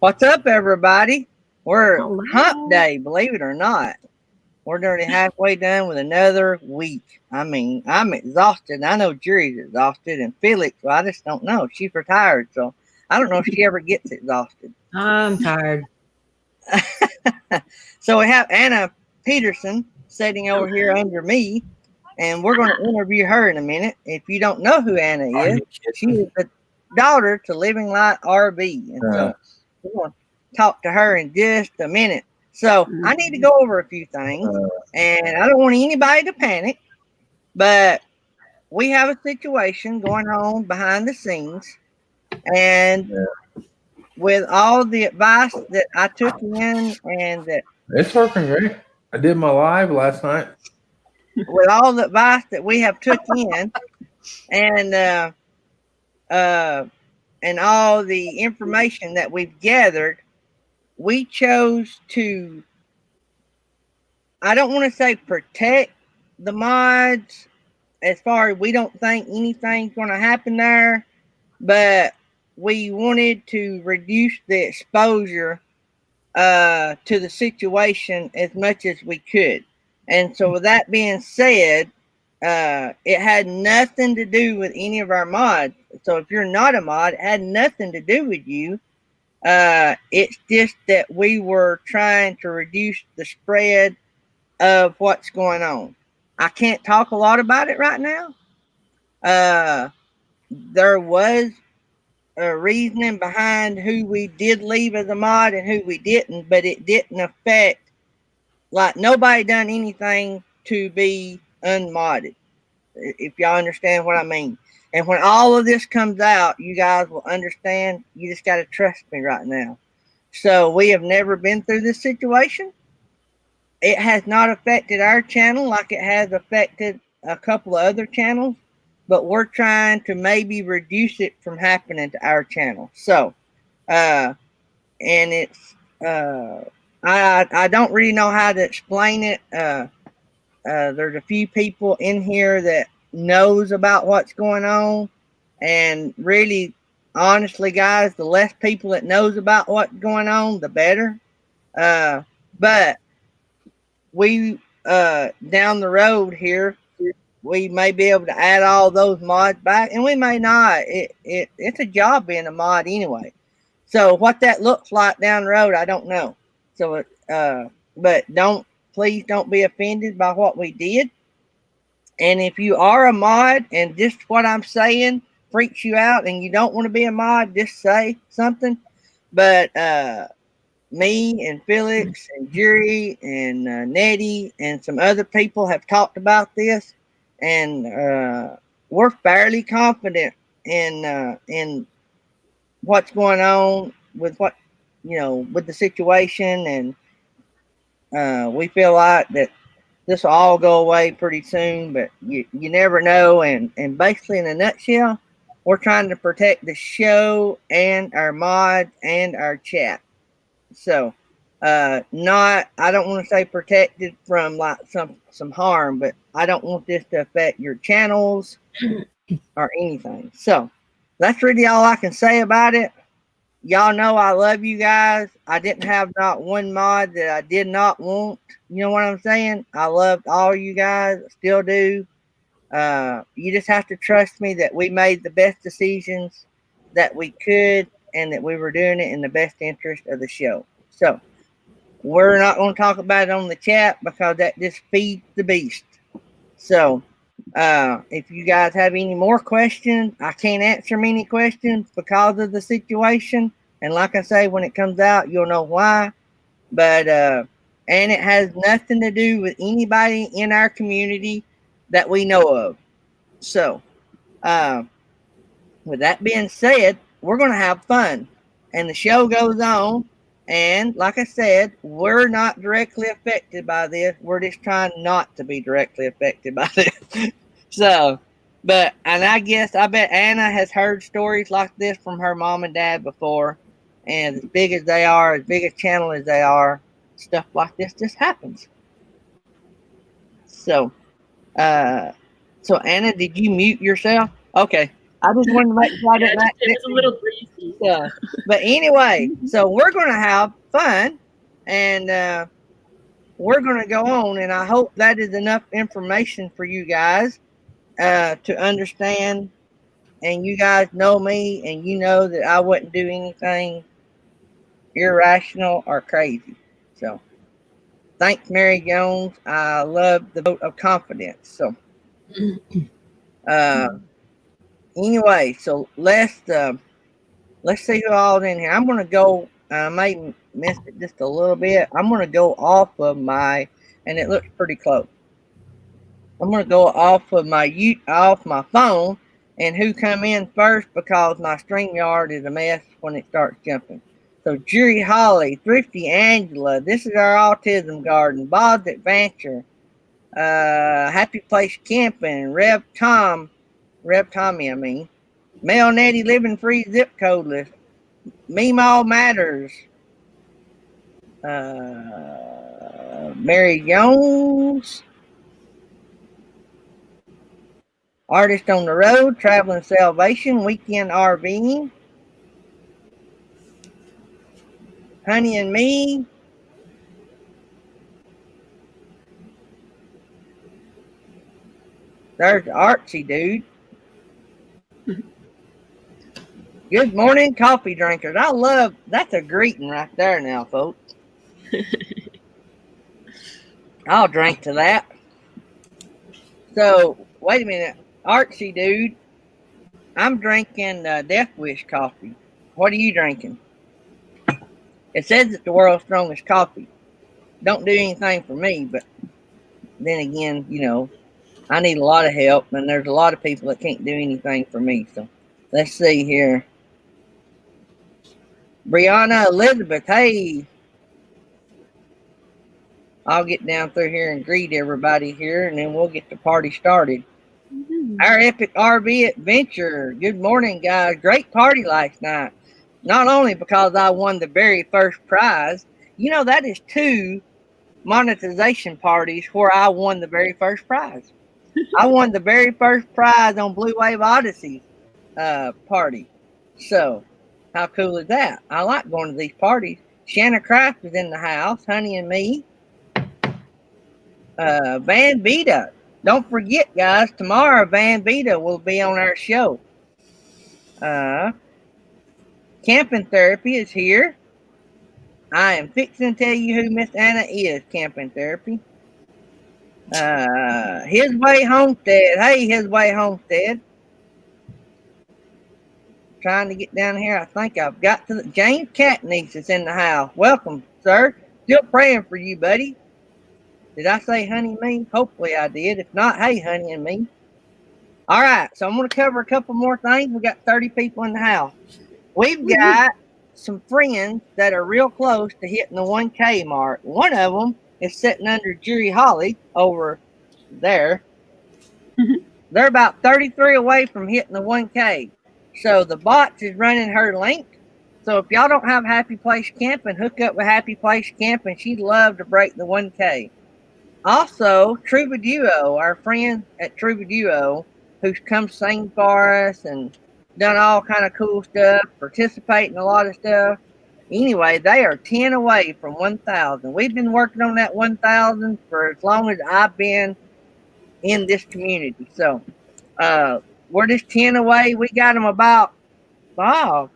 What's up, everybody? We're hump Hello. day, believe it or not. We're nearly halfway done with another week. I mean, I'm exhausted. I know Jerry's exhausted, and Felix, well, I just don't know. She's retired, so I don't know if she ever gets exhausted. I'm tired. So we have Anna Pederson sitting over here under me, and we're going to interview her in a minute. If you don't know who Anna Are is, you she kidding? is the daughter to Living Light RV, and so we're going to talk to her in just a minute. So I need to go over a few things, and I don't want anybody to panic, but we have a situation going on behind the scenes, and with all the advice that I took in, and that It's working great. I did my live last night. with all the advice that we have took in, and uh, and all the information that we've gathered, we chose to, I don't want to say protect the mods, as far as we don't think anything's going to happen there, but we wanted to reduce the exposure to the situation as much as we could. And so, with that being said, it had nothing to do with any of our mods. So, if you're not a mod, it had nothing to do with you. It's just that we were trying to reduce the spread of what's going on. I can't talk a lot about it right now. There was a reasoning behind who we did leave as a mod and who we didn't, but it didn't affect, like, nobody done anything to be unmodded, if y'all understand what I mean. And when all of this comes out, you guys will understand. You just got to trust me right now. So we have never been through this situation. It has not affected our channel like it has affected a couple of other channels, but we're trying to maybe reduce it from happening to our channel. So, and it's, I don't really know how to explain it. There's a few people in here that knows about what's going on, and really, honestly, guys, the less people that knows about what's going on, the better. But we, down the road here, we may be able to add all those mods back, and we may not. It's a job being a mod anyway. So what that looks like down the road, I don't know. So but please don't be offended by what we did. And if you are a mod and just what I'm saying freaks you out and you don't want to be a mod, just say something. But me and Felix and Jerry and Nettie and some other people have talked about this, and we're fairly confident in what's going on with what, with the situation, and we feel like that this will all go away pretty soon, but you never know. And basically, in a nutshell, we're trying to protect the show and our mods and our chat. So, not, I don't want to say protected from like some harm, but I don't want this to affect your channels or anything. So, that's really all I can say about it. Y'all know I love you guys. I didn't have not one mod that I did not want. You know what I'm saying? I loved all you guys, still do. You just have to trust me that we made the best decisions that we could, and that we were doing it in the best interest of the show. So we're not going to talk about it on the chat because that just feeds the beast. So if you guys have any more questions, I can't answer many questions because of the situation. And like I say, when it comes out, you'll know why. But and it has nothing to do with anybody in our community that we know of. So with that being said, we're going to have fun, and the show goes on. And like I said, we're not directly affected by this. We're just trying not to be directly affected by this. So, and I bet Anna has heard stories like this from her mom and dad before. And as big as they are, as big a channel as they are, stuff like this just happens. So, Anna, did you mute yourself? Okay. I just wanted to make sure I didn't it was a little greasy. Yeah. But anyway, so we're going to have fun, and we're going to go on, and I hope that is enough information for you guys to understand. And you guys know me, and you know that I wouldn't do anything irrational or crazy. So, thanks, Mary Jones. I love the vote of confidence. So, uh, anyway, so let's see who all's in here. I'm gonna go. I may miss it just a little bit. I'm gonna go off of my, and it looks pretty close. I'm gonna go off of off my phone, and who come in first because my StreamYard is a mess when it starts jumping. So Jerry Holly, Thrifty Angela, this is our autism garden. Bob's Adventure, Happy Place Camping, Rev Tommy, I mean, Mel Nettie Living Free Zip Codeless, Meemaw Matters, Mary Jones, Artist on the Road, Traveling Salvation, Weekend RVing, Honey and Me, there's the artsy dude. Good morning, coffee drinkers. That's a greeting right there now, folks. I'll drink to that. So, wait a minute. Artsy dude, I'm drinking Death Wish coffee. What are you drinking? It says it's the world's strongest coffee. Don't do anything for me, but then again, I need a lot of help, and there's a lot of people that can't do anything for me. So, let's see here. Brianna Elizabeth, hey. I'll get down through here and greet everybody here, and then we'll get the party started. Mm-hmm. Our epic RV adventure. Good morning, guys. Great party last night. Not only because I won the very first prize, that is 2 monetization parties where I won the very first prize. I won the very first prize on Blue Wave Odyssey party. So, how cool is that? I like going to these parties. Shanna Craft is in the house, Honey and Me. Van Vita. Don't forget, guys, tomorrow Van Vita will be on our show. Camping Therapy is here. I am fixing to tell you who Miss Anna is, Camping Therapy. His Way Homestead. Hey, His Way Homestead. Trying to get down here. I think I've got to James Catniece is in the house. Welcome, sir. Still praying for you, buddy. Did I say Honey and Me? Hopefully I did. If not, hey, Honey and Me. All right, so I'm going to cover a couple more things. We got 30 people in the house. We've got some friends that are real close to hitting the 1K mark. One of them is sitting under Jerry Holly over there. They're about 33 away from hitting the 1K. So the bots is running her link. So if y'all don't have Happy Place Camping, hook up with Happy Place Camping. She'd love to break the 1K. Also, Troubaduo, our friend at Troubaduo, who's come sing for us and done all kind of cool stuff, participate in a lot of stuff. Anyway, they are 10 away from 1,000. We've been working on that 1,000 for as long as I've been in this community. So, we're just 10 away. We got them about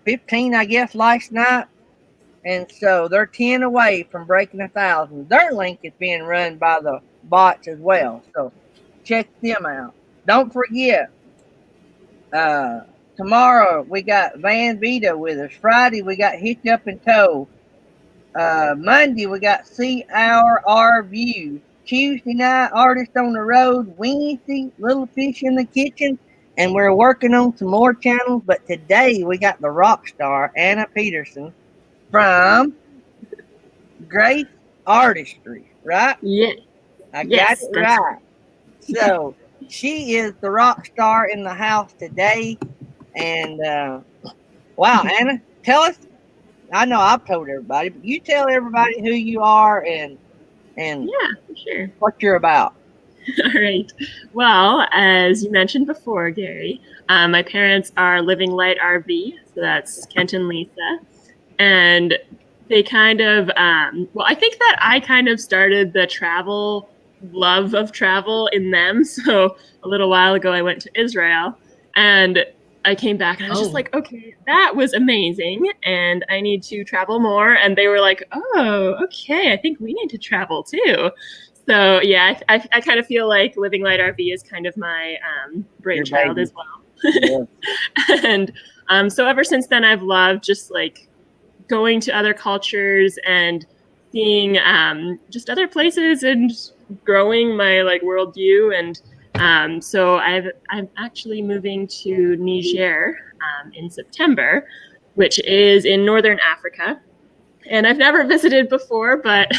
15, I guess, last night. And so they're 10 away from breaking 1,000. Their link is being run by the bots as well. So check them out. Don't forget, tomorrow we got Van Vita with us. Friday we got Hitch Up and Tow. Monday we got See Our View. Tuesday night, Artist on the Road. Wednesday, Little Fish in the Kitchen. And we're working on some more channels. But today we got the rock star, Anna Pederson, from Grace Artistry, right? Yeah. I got it right. So she is the rock star in the house today. And wow, Anna, tell us. I know I've told everybody, but you tell everybody who you are and yeah, for sure, what you're about. All right. Well, as you mentioned before, Gary, my parents are Living Light RV, so that's Kent and Lisa. And they kind of, well, I think that I kind of started the travel love of travel in them. So a little while ago, I went to Israel and I came back and I was just like, okay, that was amazing. And I need to travel more. And they were like, oh, okay, I think we need to travel too. So yeah, I kind of feel like Living Light RV is kind of my brainchild as well. Yeah. And so ever since then, I've loved just like going to other cultures and seeing just other places and growing my like worldview. And so I'm actually moving to Niger in September, which is in northern Africa. And I've never visited before, but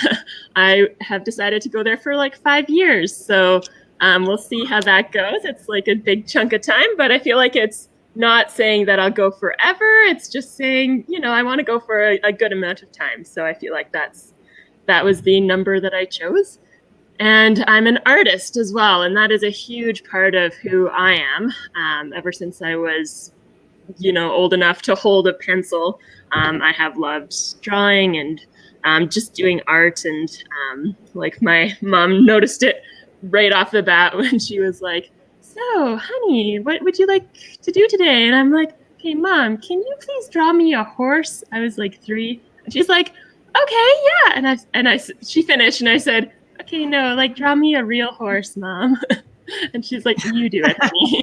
I have decided to go there for like 5 years. So we'll see how that goes. It's like a big chunk of time, but I feel like it's not saying that I'll go forever. It's just saying, you know, I want to go for a good amount of time. So I feel like that was the number that I chose. And I'm an artist as well. And that is a huge part of who I am. Ever since I was, you know, old enough to hold a pencil, I have loved drawing and just doing art. And like my mom noticed it right off the bat when she was like, so, honey, what would you like to do today? And I'm like, okay, Mom, can you please draw me a horse? I was like 3. And she's like, okay, yeah. And she finished and I said, okay, no, like draw me a real horse, Mom. And she's like, you do it, honey.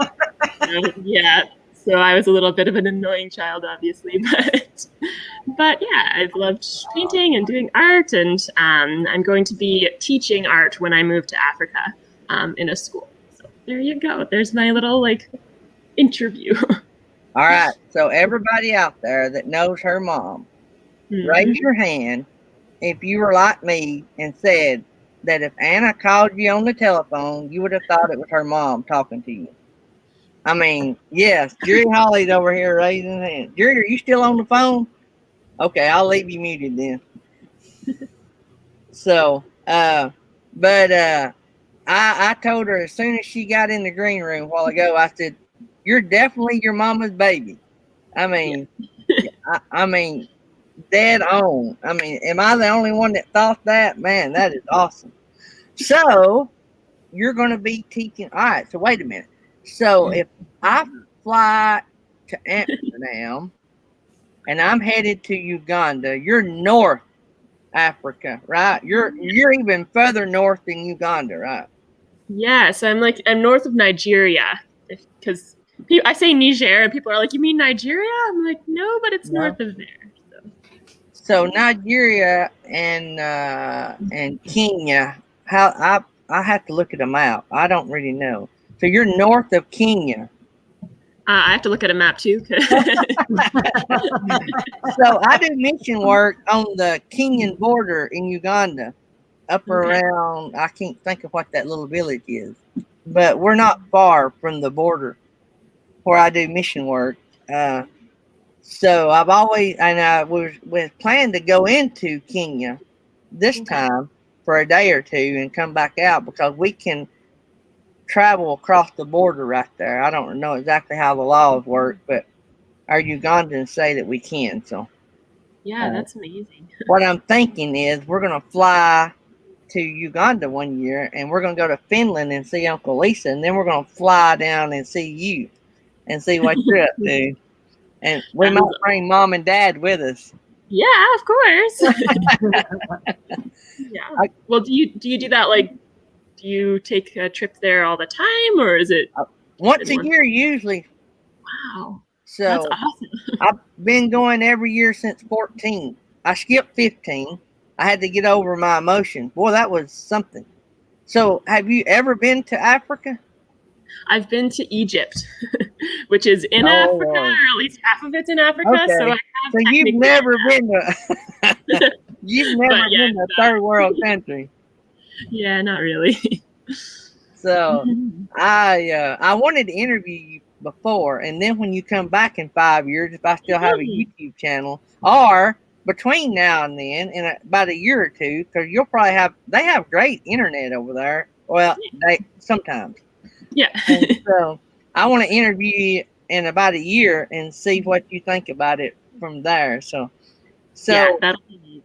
So, yeah. So I was a little bit of an annoying child, obviously, but yeah, I've loved painting and doing art, and I'm going to be teaching art when I move to Africa in a school. So there you go. There's my little like interview. All right. So everybody out there that knows her mom, raise your hand if you were like me and said that if Anna called you on the telephone, you would have thought it was her mom talking to you. I mean, yes, Jerry Holly's over here raising his hand. Jerry, are you still on the phone? Okay, I'll leave you muted then. So, I told her as soon as she got in the green room a while ago, I said, you're definitely your mama's baby. I mean, I mean, dead on. I mean, am I the only one that thought that? Man, that is awesome. So, you're going to be teaching. All right, so wait a minute. So if I fly to Amsterdam and I'm headed to Uganda, you're North Africa, right? You're even further north than Uganda, right? Yeah, so I'm north of Nigeria, because I say Niger and people are like, you mean Nigeria? I'm like, no, but it's north of there. So Nigeria and Kenya, how I have to look at a map. I don't really know. So you're north of Kenya. I have to look at a map too. So I do mission work on the Kenyan border in Uganda, up around, I can't think of what that little village is, but we're not far from the border where I do mission work. So I've always, and I was planning to go into Kenya this time for a day or two and come back out, because we can travel across the border right there. I don't know exactly how the laws work, but our Ugandans say that we can. So yeah, that's amazing. What I'm thinking is we're going to fly to Uganda one year, and we're going to go to Finland and see Uncle Lisa, and then we're going to fly down and see you and see what you're up to. And we might bring Mom and Dad with us. Yeah, of course. Yeah. Well, do you do that, like, do you take a trip there all the time, or is it once a year usually? Wow. So that's awesome. I've been going every year since 14. I skipped 15. I had to get over my emotions. Boy, that was something. So have you ever been to Africa? I've been to Egypt, which is in Africa, or at least half of it's in Africa. Okay. So I have. So you've never been to you've never been to a third world country. Yeah, not really. So I wanted to interview you before, and then when you come back in 5 years, if I still have a YouTube channel, or between now and then, in about a year or two, because you'll probably they have great internet over there. Well, they sometimes. Yeah. And so I want to interview you in about a year and see what you think about it from there. So, Yeah, so, that'll be neat.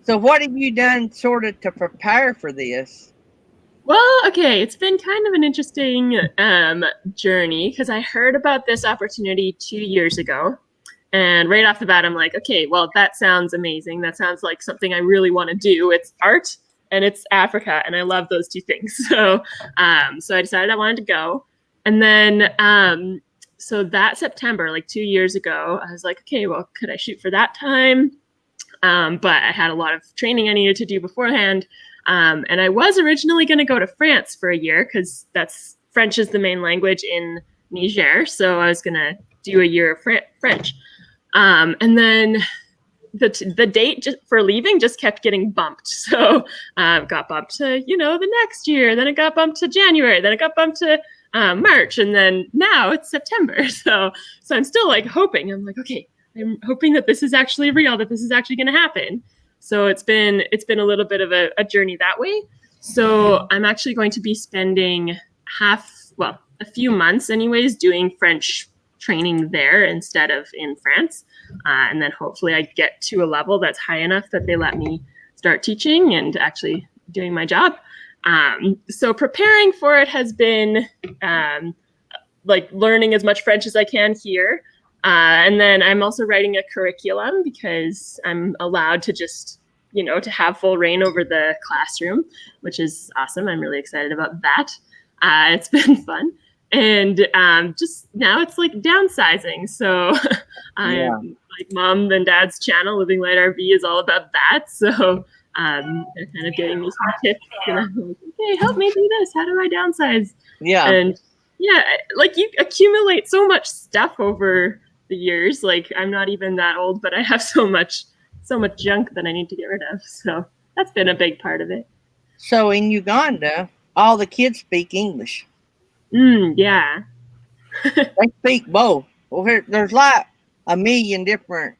so what have you done sort of to prepare for this? Well, okay, it's been kind of an interesting journey because I heard about this opportunity 2 years ago. And right off the bat, I'm like, okay, well, that sounds amazing. That sounds like something I really want to do. It's art and it's Africa, and I love those two things. So I decided I wanted to go. And then, so that September, like 2 years ago, I was like, okay, well, could I shoot for that time? But I had a lot of training I needed to do beforehand. And I was originally going to go to France for a year because that's French is the main language in Niger. So I was going to do a year of French. And then the date for leaving just kept getting bumped. So it got bumped to, the next year. Then it got bumped to January. Then it got bumped to March. And then now it's September. So I'm still like hoping. I'm like, okay, I'm hoping that this is actually real, that this is actually going to happen. So it's been a little bit of a journey that way. So I'm actually going to be spending a few months anyways, doing French training there instead of in France. And then hopefully I get to a level that's high enough that they let me start teaching and actually doing my job. So preparing for it has been like learning as much French as I can here. And then I'm also writing a curriculum because I'm allowed to just, to have full reign over the classroom, which is awesome. I'm really excited about that. It's been fun. And just now it's like downsizing. So like mom and dad's channel, Living Light RV, is all about that. So they're kind of giving me some tips. And I'm like, okay, help me do this. How do I downsize? Yeah. And yeah, like you accumulate so much stuff over the years. Like I'm not even that old, but I have so much junk that I need to get rid of. So that's been a big part of it. So in Uganda, all the kids speak English. Yeah. They speak both. Well, there's like a million different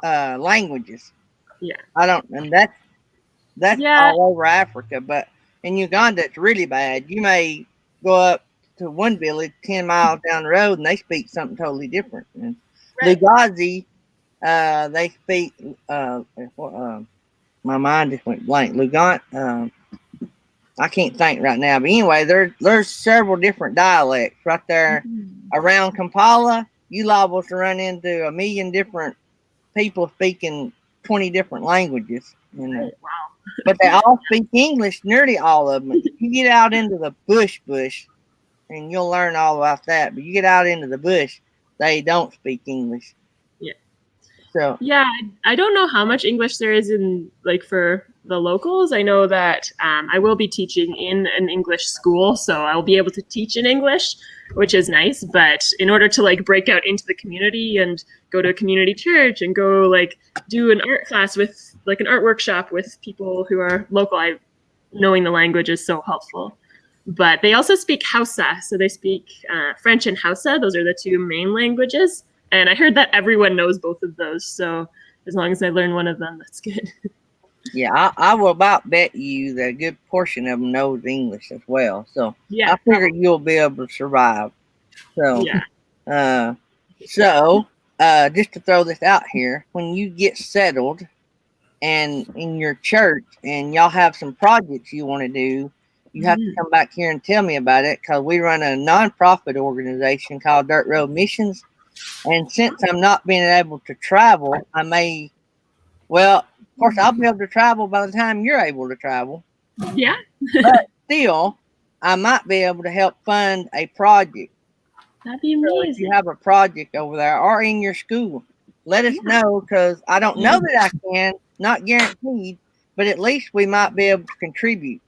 languages. Yeah. And that's all over Africa, but in Uganda it's really bad. You may go up to one village 10 miles down the road and they speak something totally different. And Lugazi, they speak my mind just went blank. Lugant, I can't think right now, but anyway, there's several different dialects right there around Kampala. You liable to run into a million different people speaking 20 different languages. Wow. But they all speak English, nearly all of them. You get out into the bush, and you'll learn all about that. But you get out into the bush, they don't speak English. Yeah. So yeah, I don't know how much English there is in like for the locals. I know that I will be teaching in an English school, so I'll be able to teach in English, which is nice. But in order to like break out into the community and go to a community church and go like do an art class with like an art workshop with people who are local, knowing the language is so helpful. But they also speak Hausa, so they speak French and Hausa. Those are the two main languages. And I heard that everyone knows both of those. So as long as I learn one of them, that's good. Yeah, I will about bet you that a good portion of them knows English as well. So yeah, I figure you'll be able to survive. So yeah. Just to throw this out here, when you get settled and in your church and y'all have some projects you want to do, you have to come back here and tell me about it, because we run a nonprofit organization called Dirt Road Missions. And since I'm not being able to travel, of course, I'll be able to travel by the time you're able to travel. Yeah. But still, I might be able to help fund a project. That'd be amazing. So if you have a project over there or in your school, let us know, because I don't know that I can, not guaranteed, but at least we might be able to contribute.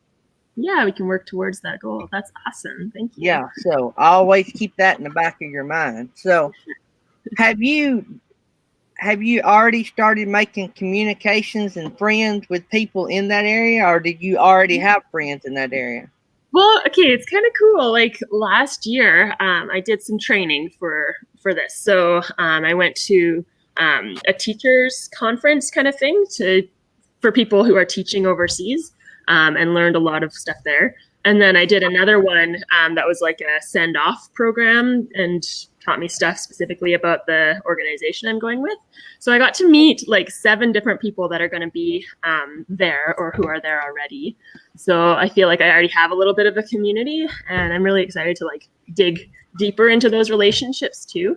Yeah, we can work towards that goal. That's awesome. Thank you. Yeah, so always keep that in the back of your mind. So have you already started making communications and friends with people in that area, or did you already have friends in that area? Well, okay, it's kind of cool. Like last year, I did some training for this. So I went to a teachers conference kind of thing for people who are teaching overseas, and learned a lot of stuff there. And then I did another one that was like a send-off program and taught me stuff specifically about the organization I'm going with. So I got to meet like 7 different people that are going to be there or who are there already. So I feel like I already have a little bit of a community, and I'm really excited to like dig deeper into those relationships too.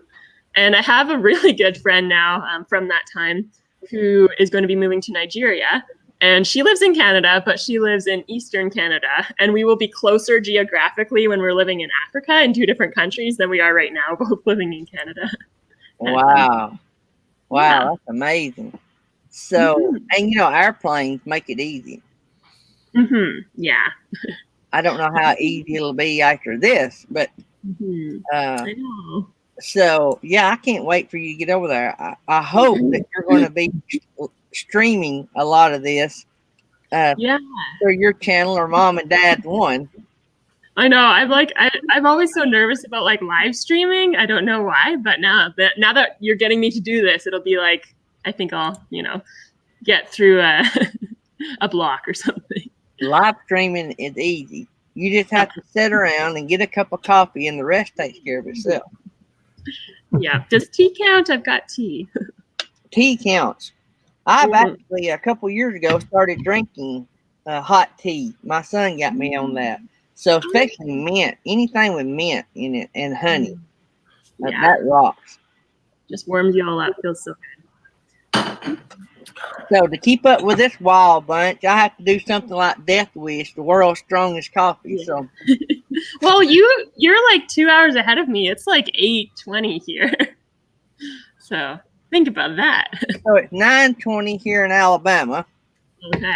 And I have a really good friend now from that time who is going to be moving to Nigeria. And she lives in Canada, but she lives in Eastern Canada. And we will be closer geographically when we're living in Africa in 2 different countries than we are right now, both living in Canada. Wow. Wow, that's amazing. So, and airplanes make it easy. Yeah. I don't know how easy it'll be after this, but I know. So, yeah, I can't wait for you to get over there. I hope that you're going to be streaming a lot of this through your channel or mom and dad's one. I know. I'm always so nervous about like live streaming. I don't know why, but now that you're getting me to do this, it'll be like, I think I'll, get through a block or something. Live streaming is easy. You just have to sit around and get a cup of coffee, and the rest takes care of itself. Yeah. Does tea count? I've got tea. Tea counts. I've actually, a couple years ago, started drinking hot tea. My son got me on that. So, especially mint, anything with mint in it and honey. That rocks. Just warms you all up. Feels so good. So, to keep up with this wild bunch, I have to do something like Death Wish, the world's strongest coffee. Yeah. So, well, you're like 2 hours ahead of me. It's like 8:20 here. So think about that. So it's 9:20 here in Alabama. Okay.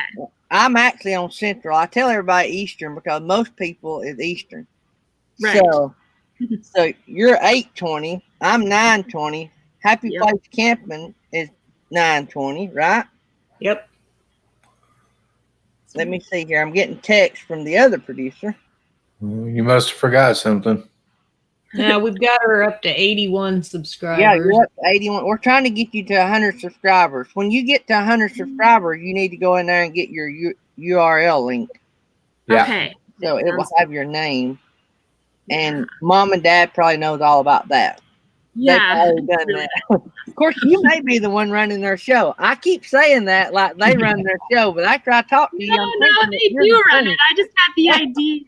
I'm actually on Central. I tell everybody Eastern because most people is Eastern. Right. So you're 8:20. I'm 9:20. Happy Place Camping is 9:20, right? Yep. Let me see here. I'm getting text from the other producer. You must have forgot something. Now we've got her up to 81 subscribers. Yeah, you're up to 81. We're trying to get you to 100 subscribers. When you get to 100 subscribers, you need to go in there and get your URL link. Yeah. Okay. So it will have your name. And mom and dad probably knows all about that. Yeah. They've done that. Of course, you may be the one running their show. I keep saying that like they run their show, but after I talk to you, no, they do run it. I just had the idea.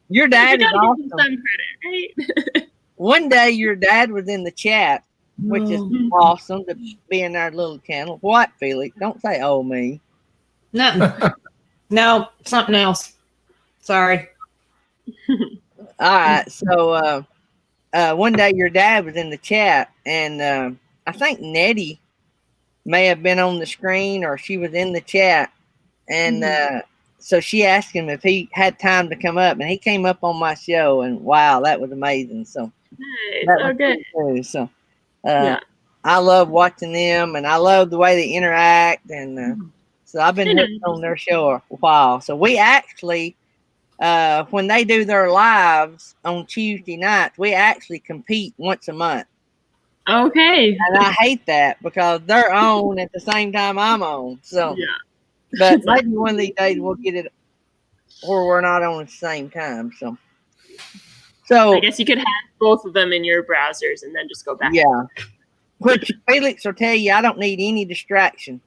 Your dad is awesome. Some credit, right? One day, your dad was in the chat, which is awesome to be in our little channel. What, Felix? Don't say "oh me." Nothing. No, something else. Sorry. All right. So one day, your dad was in the chat, and I think Nettie may have been on the screen, or she was in the chat, and so she asked him if he had time to come up, and he came up on my show, and wow, that was amazing. So that was good. So I love watching them, and I love the way they interact, and so I've been hooked on their show a while. So we actually, when they do their lives on Tuesday nights, we actually compete once a month. Okay. And I hate that because they're on at the same time I'm on. So but maybe one of these days we'll get it where we're not on at the same time. So I guess you could have both of them in your browsers and then just go back. Yeah. Which Felix will tell you I don't need any distraction.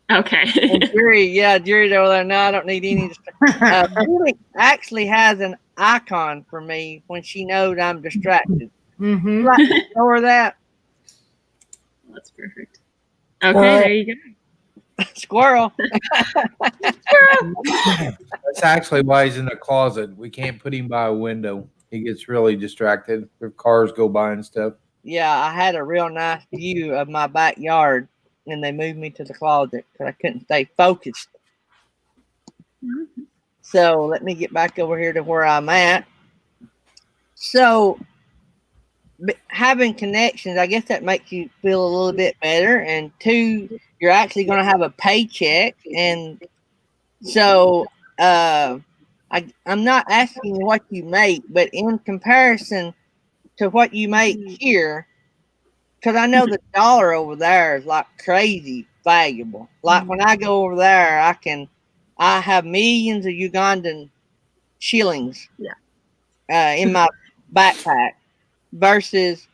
Okay. And Jerry's over there. No, I don't need any distraction. Felix actually has an icon for me when she knows I'm distracted. Mm-hmm. Right, ignore that. That's perfect. Okay, there you go. Squirrel. That's actually why he's in the closet. We can't put him by a window. He gets really distracted if cars go by and stuff. Yeah, I had a real nice view of my backyard, and they moved me to the closet because I couldn't stay focused. So let me get back over here to where I'm at. So having connections, I guess that makes you feel a little bit better. And 2, you're actually going to have a paycheck. And so I'm not asking you what you make, but in comparison to what you make here, because I know the dollar over there is like crazy valuable. Like when I go over there, I have millions of Ugandan shillings in my backpack versus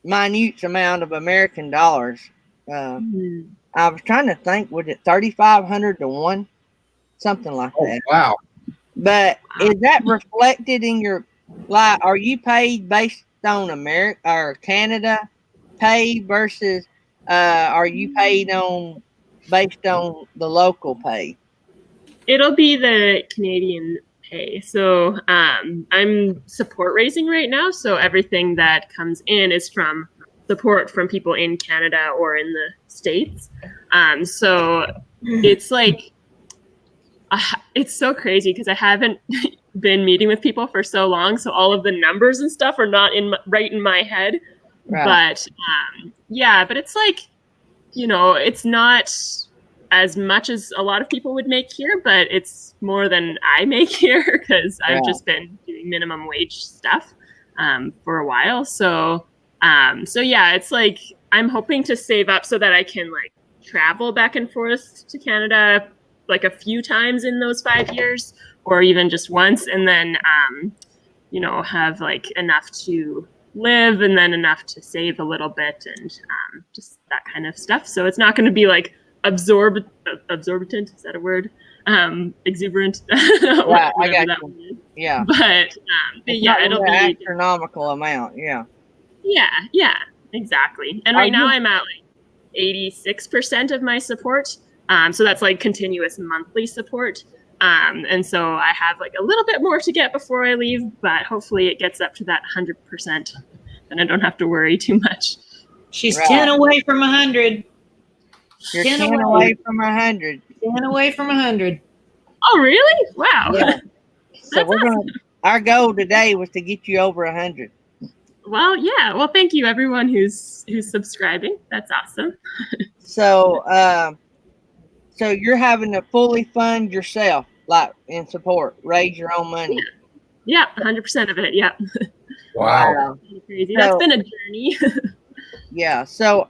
minute amount of American dollars. I was trying to think, was it 3,500 to 1? Something like Oh, that. wow. But is that reflected in your, like, are you paid based on America or Canada pay versus are you paid on based on the local pay? It'll be the Canadian pay. So I'm support raising right now. So everything that comes in is from support from people in Canada or in the States. So it's like, it's so crazy because I haven't been meeting with people for so long. So all of the numbers and stuff are not right in my head. Right. But yeah, but it's like, you know, it's not as much as a lot of people would make here, but it's more than I make here because I've just been doing minimum wage stuff for a while. So yeah, it's like I'm hoping to save up so that I can like travel back and forth to Canada like a few times in those 5 years, or even just once, and then you know, have like enough to live and then enough to save a little bit and just that kind of stuff. So it's not going to be like absorbent, is that a word? Exuberant. Right, I got you. Yeah. But yeah, it'll be astronomical amount. Yeah. Yeah, exactly. And right now I'm at like 86% of my support. So that's like continuous monthly support. And so I have like a little bit more to get before I leave, but hopefully it gets up to that 100%. Then I don't have to worry too much. She's 10 away from 100. You're 10 away from 100. 10 away from 100. Oh, really? Wow. Yeah. So we're awesome. Our goal today was to get you over 100. Well, yeah. Well, thank you everyone who's subscribing. That's awesome. So, so you're having to fully fund yourself, like in support, raise your own money. Yeah, 100% of it. Yeah. Wow. Crazy. That's been a journey. Yeah. So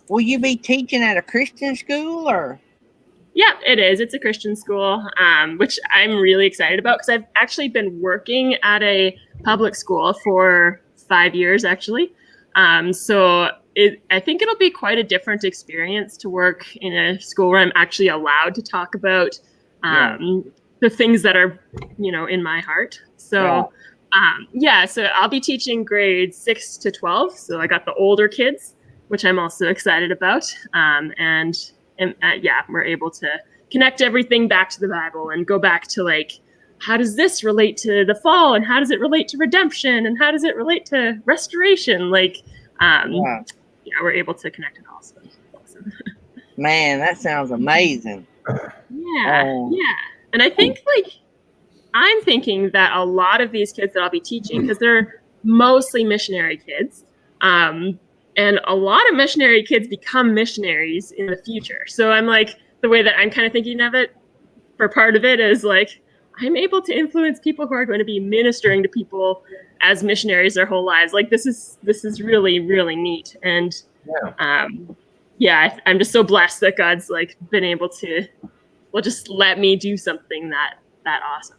will you be teaching at a Christian school or? Yeah, it is. It's a Christian school, which I'm really excited about because I've actually been working at a public school for 5 years, actually. So I think it'll be quite a different experience to work in a school where I'm actually allowed to talk about the things that are, you know, in my heart. So, so I'll be teaching grades 6 to 12. So I got the older kids, which I'm also excited about. And we're able to connect everything back to the Bible and go back to like, how does this relate to the fall? And how does it relate to redemption? And how does it relate to restoration? Like, we're able to connect it all. So awesome. Man, that sounds amazing. Yeah. And I think I'm thinking that a lot of these kids that I'll be teaching, because they're mostly missionary kids, and a lot of missionary kids become missionaries in the future. So I'm like, the way that I'm kind of thinking of it for part of it is like, I'm able to influence people who are going to be ministering to people as missionaries their whole lives. Like this is really, really neat. And I'm just so blessed that God's like been able to, just let me do something that awesome.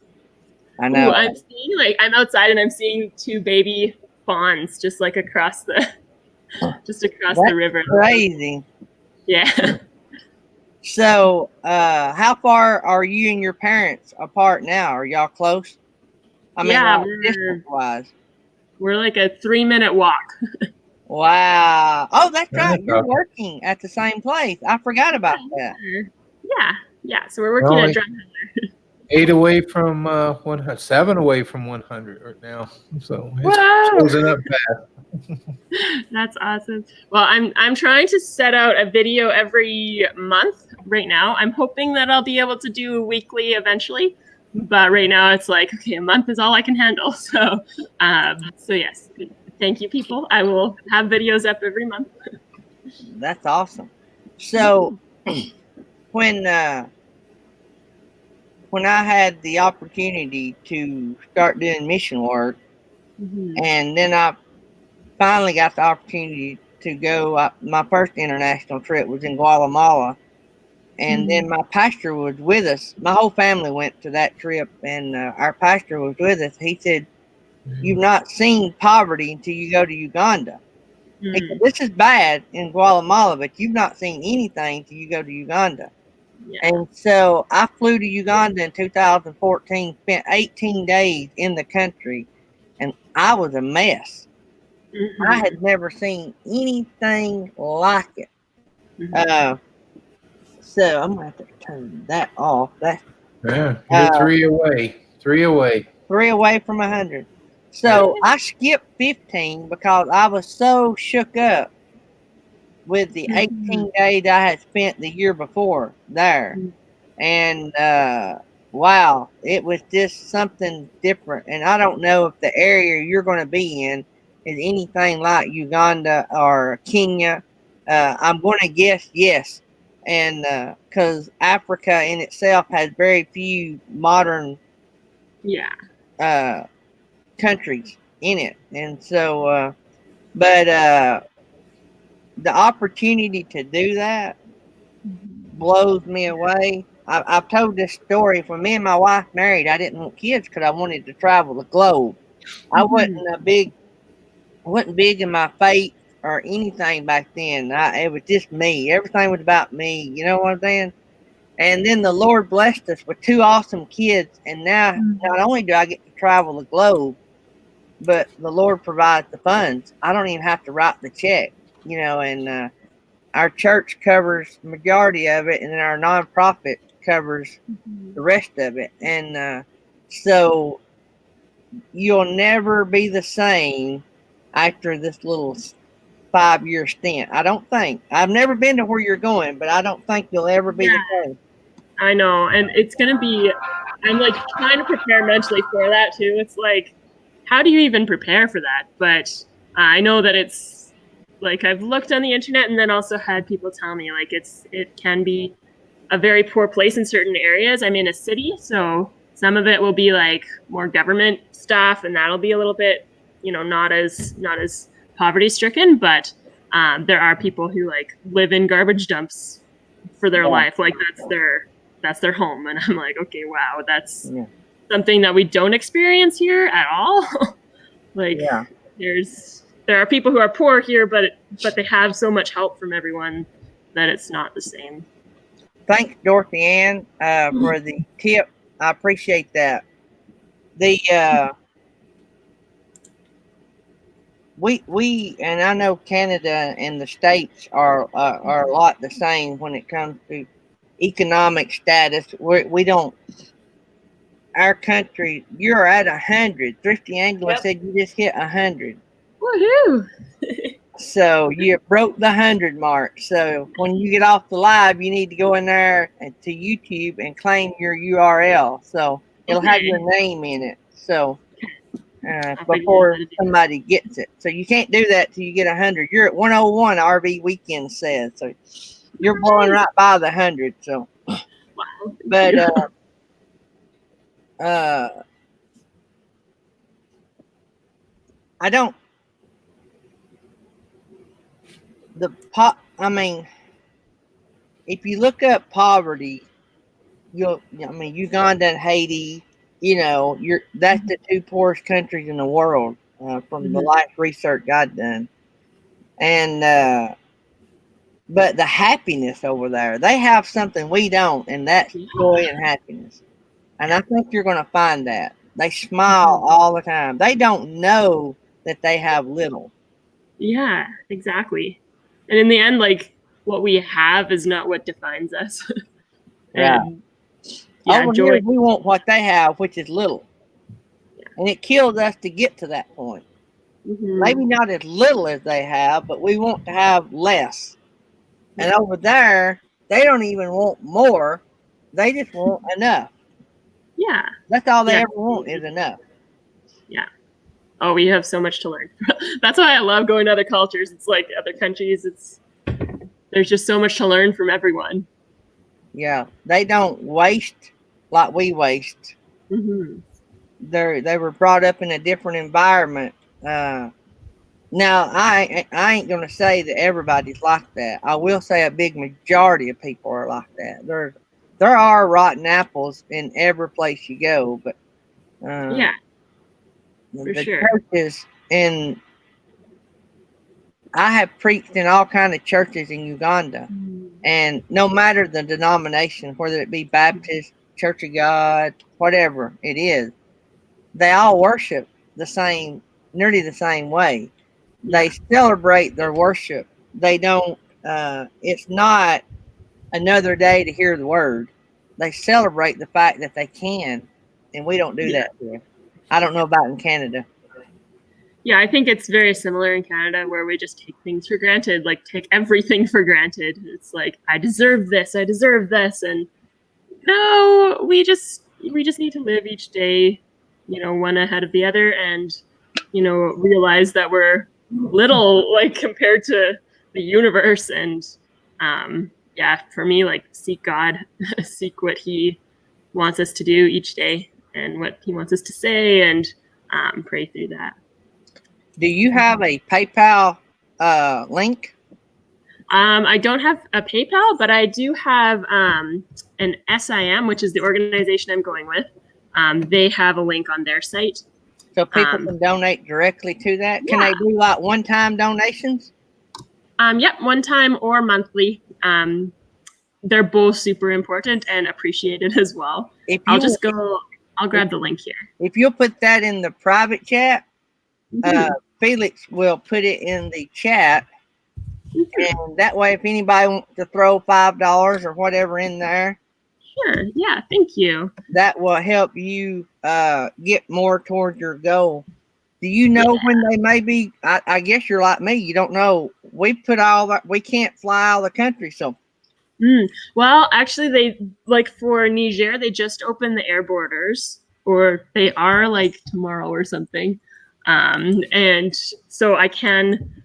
I know. Ooh, I'm seeing I'm outside and I'm seeing 2 baby fawns just like across the the river. Crazy. Yeah. So, how far are you and your parents apart now? Are y'all close? I mean, distance-wise. We're like a 3-minute walk. Wow. Oh, that's right. You're working at the same place. I forgot about that. Yeah. So we're working at Drumheller. 8 away from 100, 7 away from 100 right now. So it's closing up fast. That's awesome. Well, I'm trying to set out a video every month right now. I'm hoping that I'll be able to do weekly eventually, but right now it's like, okay, a month is all I can handle. So yes, thank you, people. I will have videos up every month. That's awesome. So when I had the opportunity to start doing mission work, and then I finally got the opportunity to go, my first international trip was in Guatemala, And then my pastor was with us. My whole family went to that trip, and our pastor was with us. He said, "You've not seen poverty until you go to Uganda." He said, "This is bad in Guatemala, but you've not seen anything until you go to Uganda." Yeah. And so I flew to Uganda in 2014, spent 18 days in the country, and I was a mess. I had never seen anything like it. So I'm gonna have to turn that off. That's Yeah, you're 3 away. 3 away. 3 away from 100. So I skipped 15 because I was so shook up with the 18 days I had spent the year before there. And wow, it was just something different. And I don't know if the area you're going to be in is anything like Uganda or Kenya. I'm going to guess yes. And because Africa in itself has very few modern countries in it. And so, but the opportunity to do that blows me away. I've told this story. When me and my wife married, I didn't want kids because I wanted to travel the globe. I wasn't big in my faith or anything back then. It was just me. Everything was about me. You know what I'm saying? And then the Lord blessed us with 2 awesome kids. And now not only do I get to travel the globe, but the Lord provides the funds. I don't even have to write the check, and our church covers the majority of it, and then our nonprofit covers the rest of it. And so you'll never be the same after this little 5-year stint. I don't think. I've never been to where you're going, but I don't think you'll ever be the same. I know. And it's going to be, I'm like trying to prepare mentally for that too. It's like, how do you even prepare for that? But I know that it's like, I've looked on the internet and then also had people tell me like it can be a very poor place in certain areas. I'm in a city, so some of it will be like more government stuff, and that'll be a little bit, not as poverty stricken. But there are people who like live in garbage dumps for their life, like that's their home, and I'm like, okay, wow, that's something that we don't experience here at all. Like, there are people who are poor here, but they have so much help from everyone that it's not the same. Thanks, Dorothy Ann, for the tip. I appreciate that. We and I know Canada and the States are a lot the same when it comes to economic status. We don't. Our country, you're at 100. Thrifty Angela said you just hit 100. Woohoo! So you broke the 100 mark. So when you get off the live, you need to go in there to YouTube and claim your URL. So it'll have your name in it. So before somebody gets it. So you can't do that till you get 100. You're at 101, RV Weekend says. So you're blowing right by the 100. So, but I don't. If you look up poverty, Uganda and Haiti, that's the 2 poorest countries in the world from the last research I've done. And but the happiness over there, they have something we don't, and that's joy and happiness. And I think you're going to find that. They smile all the time. They don't know that they have little. Yeah, exactly. And in the end, like, what we have is not what defines us. Over here, we want what they have, which is little. And it kills us to get to that point. Maybe not as little as they have, but we want to have less. And over there, they don't even want more. They just want enough. Yeah. That's all they ever want is enough. Yeah. Oh, we have so much to learn. That's why I love going to other cultures. It's like other countries. There's just so much to learn from everyone. Yeah. They don't waste like we waste. They were brought up in a different environment. Now, I ain't gonna say that everybody's like that. I will say a big majority of people are like that. There are rotten apples in every place you go, but Yeah, for the sure. churches in I have preached in all kind of churches in Uganda, and no matter the denomination, whether it be Baptist, Church of God, whatever it is, they all worship the same, nearly the same way. They celebrate their worship. They don't. It's not another day to hear the word. They celebrate the fact that they can, and we don't do that here. I don't know about in Canada. Yeah, I think it's very similar in Canada where we just take things for granted, like take everything for granted. It's like, I deserve this, and no, we just need to live each day, one ahead of the other, and realize that we're little, like, compared to the universe. And for me, like, seek God, seek what he wants us to do each day and what he wants us to say, and pray through that. Do you have a PayPal link? I don't have a PayPal, but I do have an SIM, which is the organization I'm going with. They have a link on their site. So people can donate directly to that? Can they do like one-time donations? Yep, one time or monthly. They're both super important and appreciated as well. I'll grab the link here. If you'll put that in the private chat, Felix will put it in the chat. And that way, if anybody wants to throw $5 or whatever in there. Sure. Yeah. Thank you. That will help you get more towards your goal. Do you know when they may be? I guess you're like me. You don't know. We can't fly out of the country. So. Well, actually, they, like, for Niger, they just opened the air borders, or they are, like, tomorrow or something. And so I can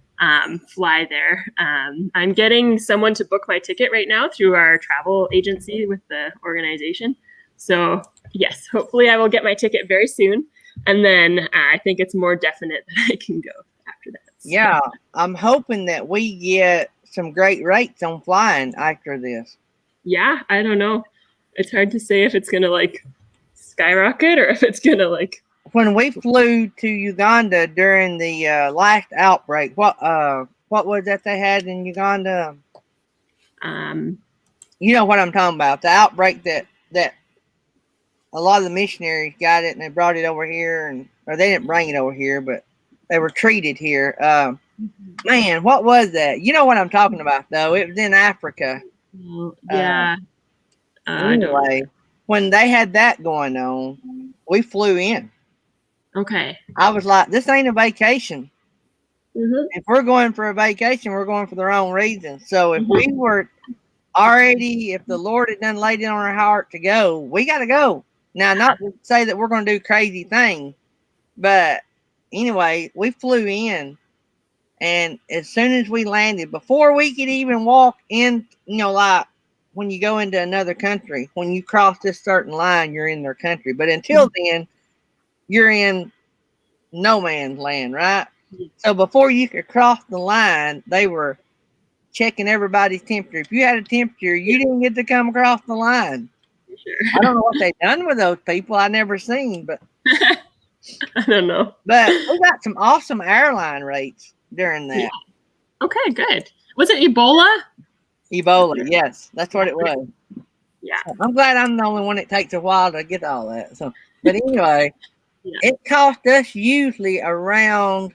fly there. I'm getting someone to book my ticket right now through our travel agency with the organization. So yes, hopefully I will get my ticket very soon. And then I think it's more definite that I can go after that. So. Yeah, I'm hoping that we get some great rates on flying after this. Yeah, I don't know. It's hard to say if it's going to, like, skyrocket or if it's going to, like... When we flew to Uganda during the last outbreak, what was that they had in Uganda? You know what I'm talking about. The outbreak that a lot of the missionaries got it and they brought it over here, or they didn't bring it over here, but they were treated here. Man, what was that? You know what I'm talking about, though. It was in Africa. Yeah. Anyway, when they had that going on, we flew in. Okay. I was like, this ain't a vacation. If we're going for a vacation, we're going for the wrong reason. So if we were already, if the Lord had done laid it on our heart to go, we got to go. Now, not to say that we're going to do crazy things, but anyway, we flew in. And as soon as we landed, before we could even walk in, like when you go into another country, when you cross this certain line, you're in their country. But until then, you're in no man's land, right? So before you could cross the line, they were checking everybody's temperature. If you had a temperature, you didn't get to come across the line. Sure. I don't know what they've done with those people. I never seen, but I don't know. But we got some awesome airline rates during that. Yeah. Okay, good. Was it Ebola? Ebola, yes, that's what it was. Yeah, so I'm glad I'm the only one that takes a while to get all that. So, but anyway, it cost us usually around.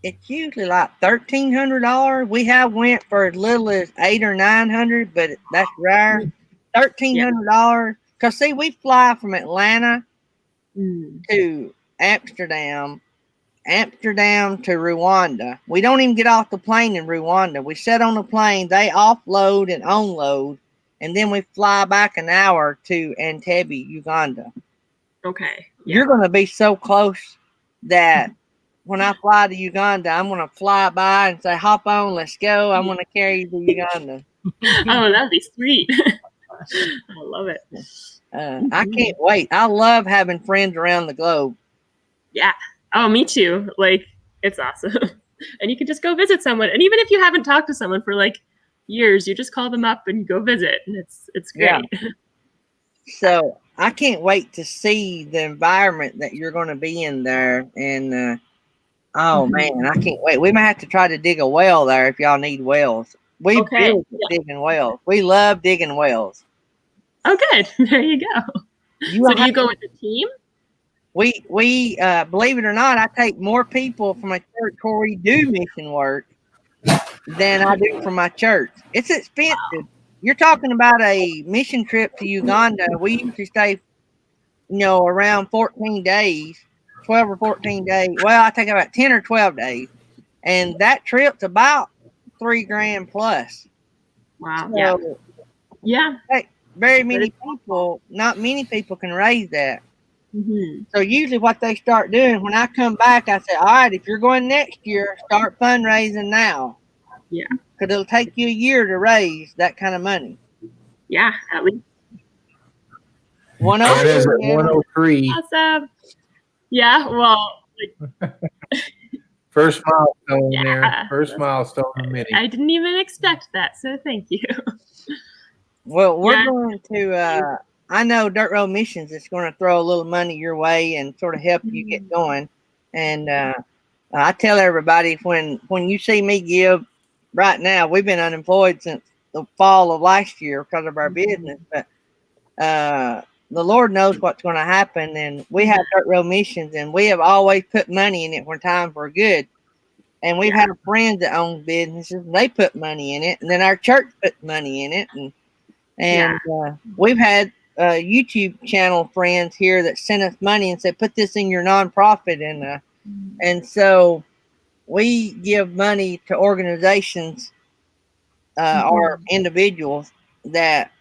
It's usually like $1,300. We have went for as little as $800 or $900, but that's rare. $1,300. Cause see, we fly from Atlanta to Amsterdam to Rwanda. We don't even get off the plane in Rwanda. We sit on the plane, they offload and unload, and then we fly back an hour to Entebbe, Uganda. Okay. Yeah. You're going to be so close that when I fly to Uganda, I'm going to fly by and say, hop on, let's go. I'm going to carry you to Uganda. Oh, that'd be sweet. I love it. I can't wait. I love having friends around the globe. Yeah. Oh, me too. Like, it's awesome. And you can just go visit someone. And even if you haven't talked to someone for like years, you just call them up and go visit. And it's great. Yeah. So I can't wait to see the environment that you're going to be in there. And oh man, I can't wait. We might have to try to dig a well there if y'all need wells. We Okay. build digging wells. We love digging wells. Oh, good. There you go. So do you go with the team? We believe it or not, I take more people from a church where we do mission work than I do from my church. It's expensive. Wow. You're talking about a mission trip to Uganda. We usually stay, around 14 days, 12 or 14 days. Well, I take about 10 or 12 days. And that trip's about $3,000 plus. Wow. So, yeah. Very many people, not many people can raise that. Mm-hmm. So usually what they start doing, when I come back, I say, all right, if you're going next year, start fundraising now. Yeah. Because it'll take you a year to raise that kind of money. Yeah, at least. 103. Awesome. Yeah, well. First milestone there. First milestone of many. I didn't even expect that, so thank you. Well, we're going to, I know Dirt Road Missions is going to throw a little money your way and sort of help you get going. And I tell everybody, when you see me give right now, we've been unemployed since the fall of last year because of our business. But the Lord knows what's going to happen. And we have Dirt Road Missions, and we have always put money in it when times were good. And we've had friends that own businesses, and they put money in it. And then our church put money in it. And we've had YouTube channel friends here that sent us money and said, put this in your nonprofit. And so we give money to organizations or individuals that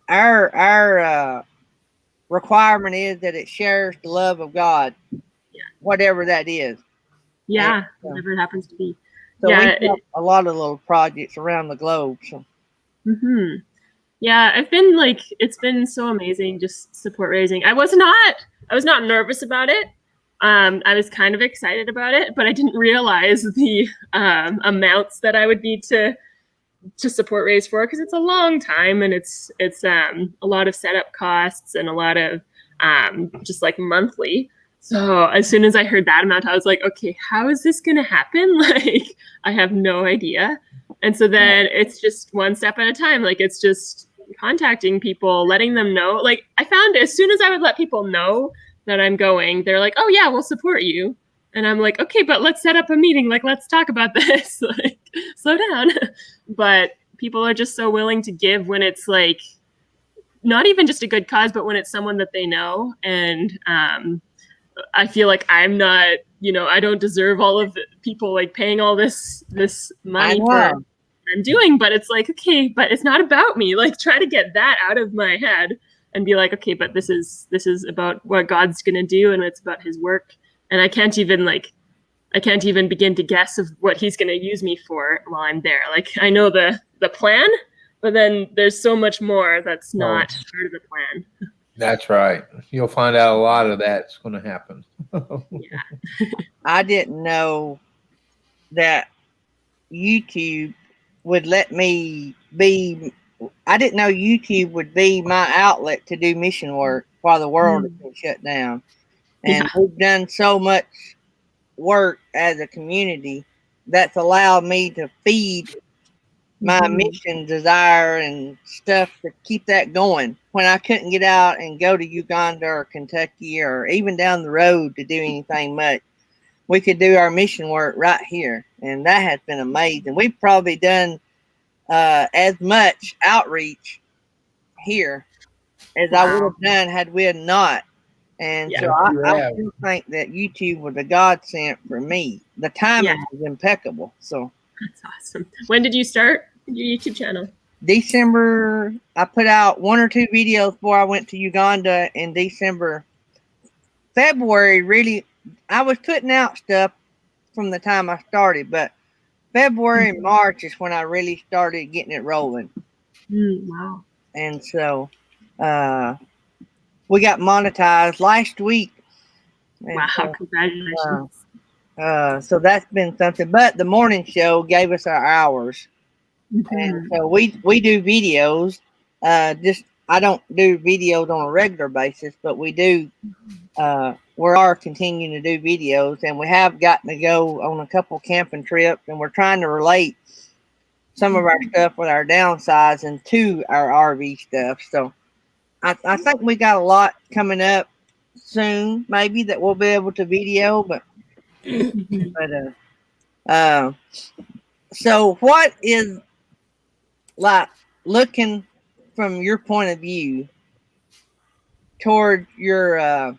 our requirement is that it shares the love of God, whatever that is. Yeah, whatever it happens to be. So we have a lot of little projects around the globe. So. Mm-hmm. Yeah, it's been so amazing just support raising. I was not nervous about it. I was kind of excited about it, but I didn't realize the amounts that I would need to support raise for, because it's a long time and it's a lot of setup costs and a lot of just like monthly. So as soon as I heard that amount, I was like, okay, how is this going to happen? Like, I have no idea. And so then it's just one step at a time. Like, it's just contacting people, letting them know. Like, I found as soon as I would let people know that I'm going, they're like, oh yeah, we'll support you. And I'm like, okay, but let's set up a meeting. Like, let's talk about this. Like, slow down. But people are just so willing to give when it's like, not even just a good cause, but when it's someone that they know. And I feel like I'm not, I don't deserve all of the people like paying all this money for what I'm doing, but it's like, okay, but it's not about me. Like, try to get that out of my head and be like, okay, but this is about what God's going to do, and it's about his work. And I can't even begin to guess of what he's going to use me for while I'm there. Like, I know the plan, but then there's so much more that's not part of the plan. That's right. You'll find out a lot of that's going to happen. Yeah. I didn't know that YouTube would let me I didn't know YouTube would be my outlet to do mission work while the world has been shut down. And we've done so much work as a community that's allowed me to feed my mission desire and stuff to keep that going when I couldn't get out and go to Uganda or Kentucky or even down the road to do anything much. We could do our mission work right here, and that has been amazing. We've probably done as much outreach here as I would have done had we had not. And so I do think that YouTube was a godsend for me. The timing was impeccable. So that's awesome. When did you start your YouTube channel? December. I put out 1 or 2 videos before I went to Uganda in December. February, really, I was putting out stuff from the time I started, but February and March is when I really started getting it rolling. Wow. And so we got monetized last week. And Wow, congratulations. so that's been something. But the morning show gave us our hours. And Mhm. so we do videos. Just I don't do videos on a regular basis, but we do. We are continuing to do videos, and we have gotten to go on a couple camping trips, and we're trying to relate some of our stuff with our downsizing to our RV stuff. So I think we got a lot coming up soon, maybe that we'll be able to video, but Mhm. uh, so what is like looking from your point of view toward your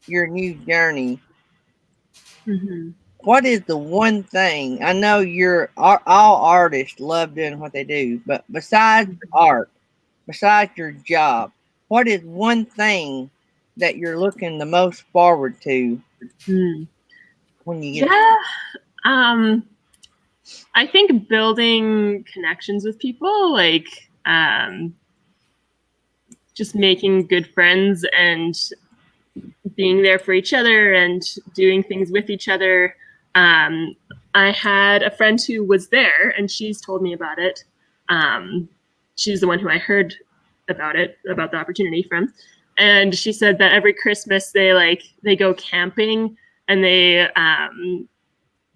new journey? Mhm. What is the one thing? I know all artists love doing what they do, but besides art, besides your job, what is one thing that you're looking the most forward to Mm. when you get? Yeah. Um, I think building connections with people, like just making good friends and being there for each other and doing things with each other. Um, I had a friend who was there, and she's told me about it. She's the one who I heard about it, about the opportunity from, and she said that every Christmas they go camping, and they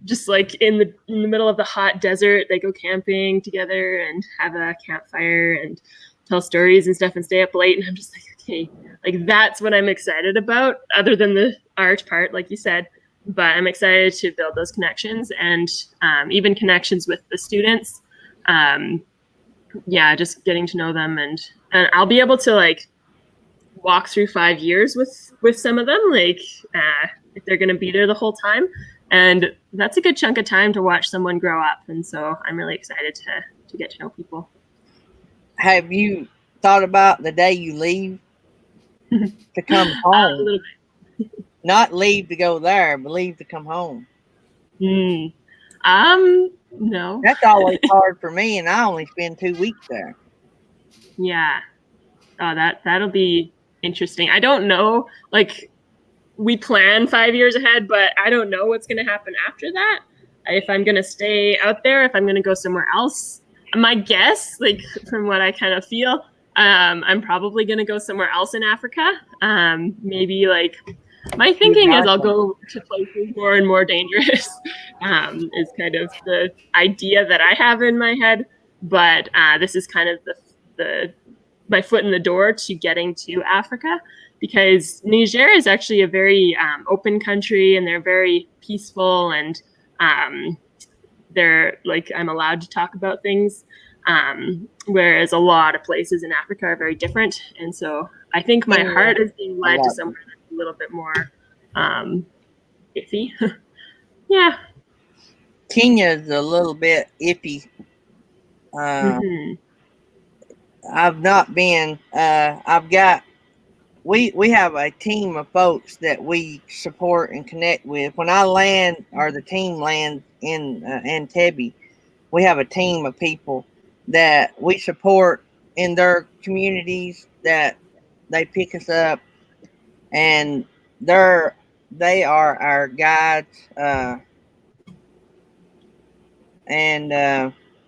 just like in the middle of the hot desert, they go camping together and have a campfire and tell stories and stuff and stay up late. And I'm just like, okay, like that's what I'm excited about, other than the art part, like you said. But I'm excited to build those connections and even connections with the students. Um, yeah, just getting to know them, and I'll be able to like walk through 5 years with some of them, like if they're going to be there the whole time, and that's a good chunk of time to watch someone grow up. And so I'm really excited to get to know people. Have you thought about the day you leave to come A home? little Not leave to go there, but leave to come home. bit. No. That's always hard for me, and I only spend 2 weeks there. Yeah. Oh, that'll be interesting. I don't know. Like, we plan 5 years ahead, but I don't know what's going to happen after that. If I'm going to stay out there, if I'm going to go somewhere else. My guess, like from what I kind of feel, I'm probably going to go somewhere else in Africa. Maybe like my thinking is I'll go to places more and more dangerous. Is kind of the idea that I have in my head. But this is kind of the my foot in the door to getting to Africa, because Niger is actually a very open country, and they're very peaceful, and they're like, I'm allowed to talk about things, whereas a lot of places in Africa are very different. And so I think my heart is being led to somewhere that's a little bit more iffy. Yeah. Kenya is a little bit iffy. Mm-hmm. I've not been. I've got. We have a team of folks that we support and connect with. When I land, or the team lands in Entebbe, we have a team of people that we support in their communities, that they pick us up, and they are our guides. And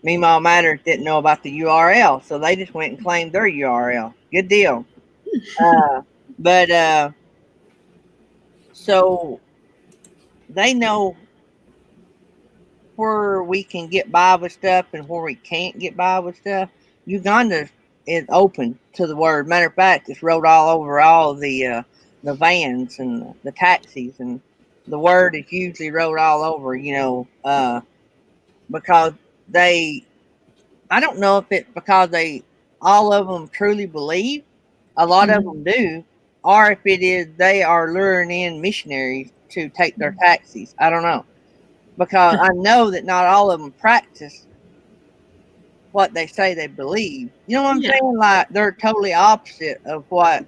Meemaw Matters didn't know about the URL, so they just went and claimed their URL. Good deal. But so they know where we can get by with stuff and where we can't get by with stuff. Uganda is open to the word. Matter of fact, it's wrote all over all the vans and the taxis, and the word is usually wrote all over. Because they, I don't know if it's because all of them truly believe. A lot of them do, or if it is they are luring in missionaries to take their taxis. I don't know, because I know that not all of them practice what they say they believe. You know what I'm saying? Like, they're totally opposite of what,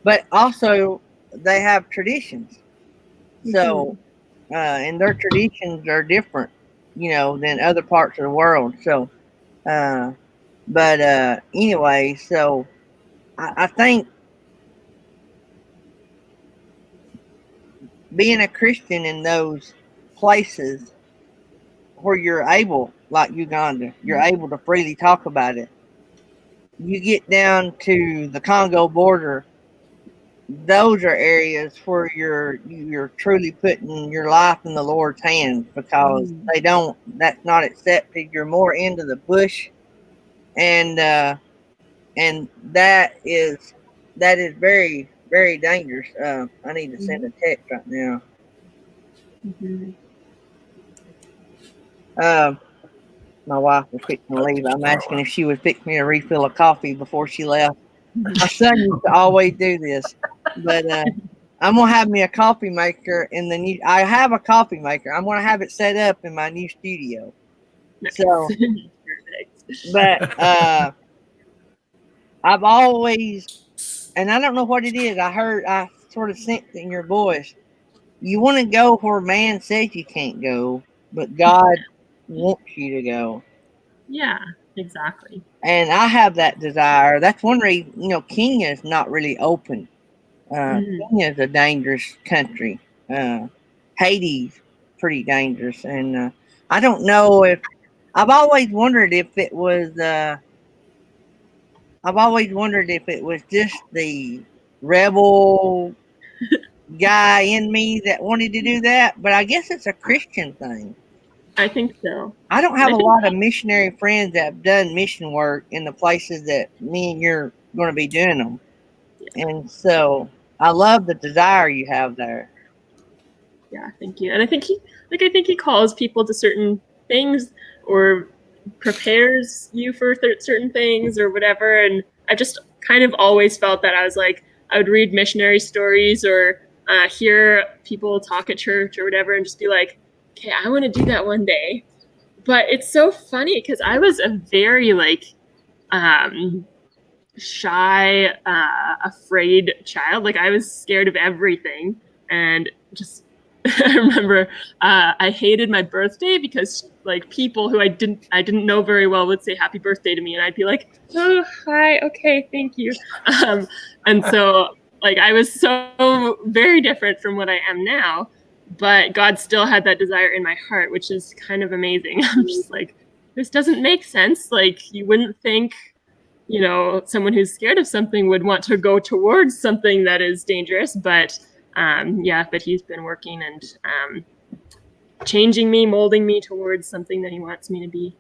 but also they have traditions. So, and their traditions are different, than other parts of the world. So, but anyway, so I think being a Christian in those places where you're able, like Uganda, you're able to freely talk about it. You get down to the Congo border, those are areas where you're truly putting your life in the Lord's hands, because that's not accepted. You're more into the bush, and that is very, very dangerous. I need to send a text right now. My wife was fixing to leave. I'm asking if she would fix me a refill of coffee before she left. My son used to always do this, but I'm gonna have me a coffee maker in the new. I have a coffee maker. I'm gonna have it set up in my new studio. Nice. So, but I've always, and I don't know what it is. I sort of sensed in your voice. You want to go where man says you can't go, but God wants you to go. Yeah, exactly. And I have that desire. That's one reason, Kenya is not really open. Kenya is a dangerous country. Haiti's pretty dangerous. And I don't know if, I've always wondered if it was just the rebel guy in me that wanted to do that, but I guess it's a Christian thing. I think so. I don't have a lot of missionary friends that have done mission work in the places that me and you're going to be doing them. Yeah. And so I love the desire you have there. Yeah, thank you. And I think he calls people to certain things, or prepares you for certain things or whatever. And I just kind of always felt that I was like, I would read missionary stories or hear people talk at church or whatever, and just be like, okay, I want to do that one day. But it's so funny because I was a very shy, afraid child. Like, I was scared of everything, and just I remember I hated my birthday because people who I didn't know very well would say happy birthday to me, and I'd be like, oh, hi, okay, thank you. And so I was so very different from what I am now, but God still had that desire in my heart, which is kind of amazing. I'm just like, this doesn't make sense. You wouldn't think, someone who's scared of something would want to go towards something that is dangerous, but but he's been working and changing me, molding me towards something that he wants me to be.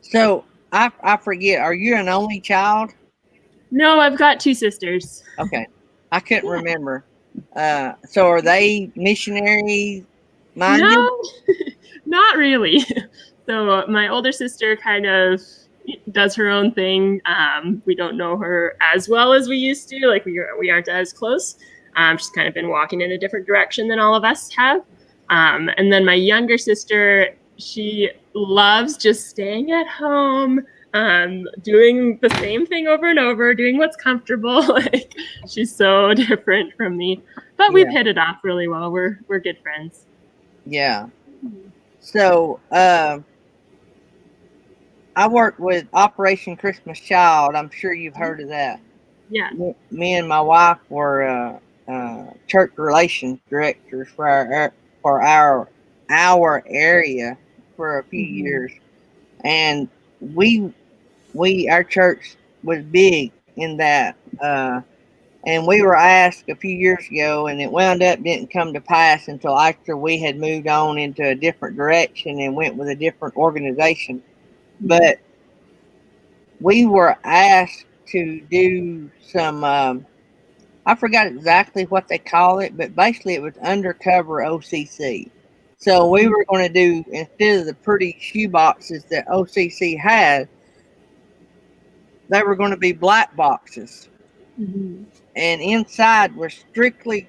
So I forget, are you an only child? No, I've got two sisters. Okay. I couldn't remember. So are they missionary minded? No, not really. So my older sister kind of does her own thing. We don't know her as well as we used to. We aren't as close. She's kind of been walking in a different direction than all of us have. And then my younger sister, she loves just staying at home, doing the same thing over and over, doing what's comfortable. She's so different from me, but we've hit it off really well. We're good friends. Yeah. So I worked with Operation Christmas Child. I'm sure you've heard of that. Yeah. Me and my wife were church relations directors for our area for a few years, and our church was big in that, and we were asked a few years ago, and it wound up didn't come to pass until after we had moved on into a different direction and went with a different organization. But we were asked to do some I forgot exactly what they call it, but basically it was undercover OCC. So we were going to do, instead of the pretty shoe boxes that OCC had, they were going to be black boxes. Mm-hmm. And inside were strictly,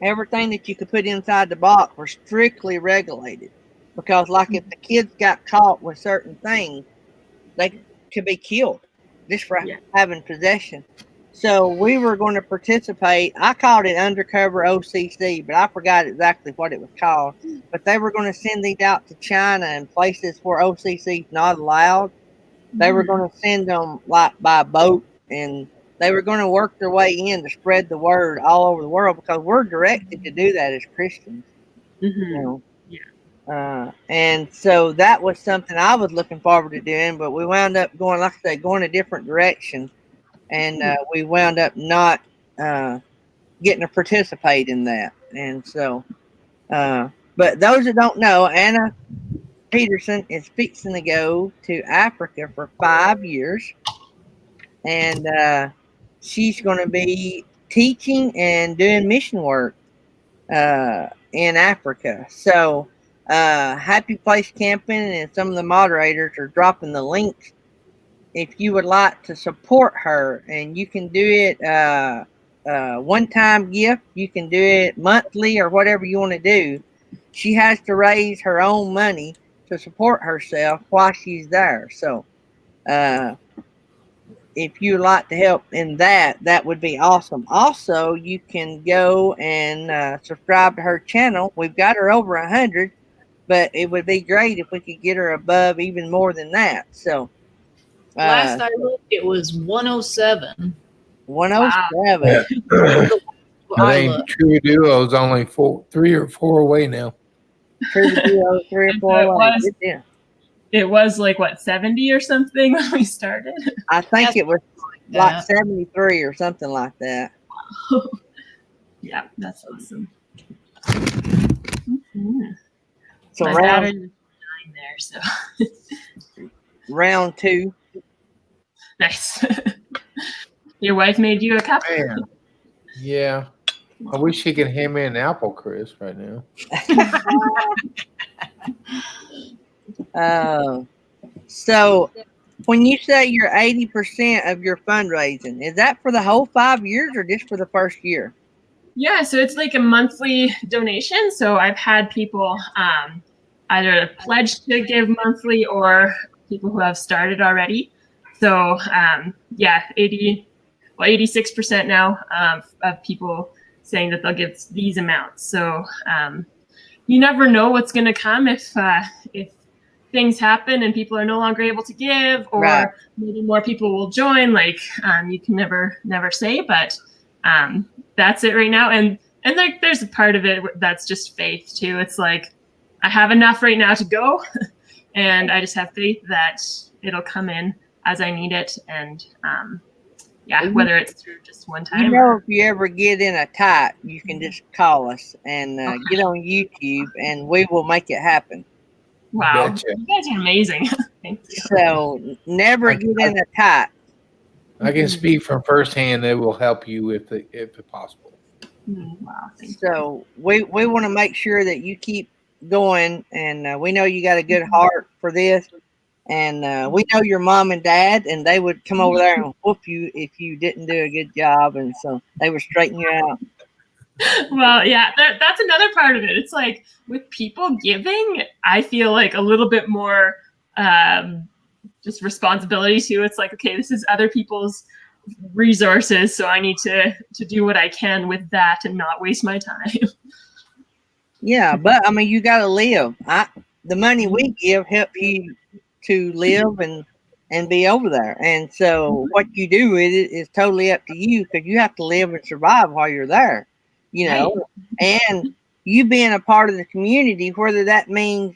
everything that you could put inside the box were strictly regulated. Because if the kids got caught with certain things, they could be killed just for having possession. So we were going to participate. I called it undercover OCC, but I forgot exactly what it was called. But they were going to send these out to China and places where OCC is not allowed. They were going to send them by boat, and they were going to work their way in to spread the word all over the world because we're directed to do that as Christians. Mm-hmm. You know? Yeah. And so that was something I was looking forward to doing, but we wound up going, like I say, going a different direction, and we wound up not getting to participate in that. And so, but those that don't know, Anna Pederson is fixing to go to Africa for 5 years, and she's going to be teaching and doing mission work in Africa. So, Happy Place Camping and some of the moderators are dropping the links if you would like to support her, and you can do it one-time gift. You can do it monthly or whatever you want to do. She has to raise her own money to support herself while she's there. So, if you'd like to help in that, that would be awesome. Also, you can go and subscribe to her channel. We've got her over 100, but it would be great if we could get her above even more than that. So, Last I looked, it was 107. 107. Yeah. I think looked. True Duo's only 3 or 4 away now. True Duo, 3 or 4 away. Yeah. It was like what, 70 or something when we started? I think it was like 73 or something like that. Yeah, that's awesome. Mm-hmm. So my daughter's 9 there, so round 2. nice. Your wife made you a cup? Man. Yeah. I wish she could hand me an apple crisp right now. So when you say you're 80% of your fundraising, is that for the whole 5 years or just for the first year? Yeah, so it's like a monthly donation. So I've had people either pledge to give monthly or people who have started already. So yeah, 86% now of people saying that they'll give these amounts. So you never know what's going to come if things happen and people are no longer able to give, or right. maybe more people will join. Like you can never say, but that's it right now. And there's a part of it that's just faith too. It's like I have enough right now to go, and I just have faith that it'll come in as I need it. And yeah, whether it's through just one time. You know, if you ever get in a tight, you can just call us and get on YouTube, and we will make it happen. Wow, Betcha. you guys are amazing. Thank you. So never get in a tight. I can speak from firsthand. It will help you if possible. Wow. So we want to make sure that you keep going, and we know you got a good heart for this, and we know your mom and dad, and they would come over there and whoop you if you didn't do a good job, and so they would straighten you out. Well, yeah, that's another part of it. It's like with people giving, I feel like a little bit more just responsibility too. It's like, okay, this is other people's resources, so I need to do what I can with that and not waste my time. Yeah, but I mean, you got to live. The money we give helps you to live and be over there, and so what you do with it is totally up to you, because you have to live and survive while you're there. You know, and you being a part of the community, whether that means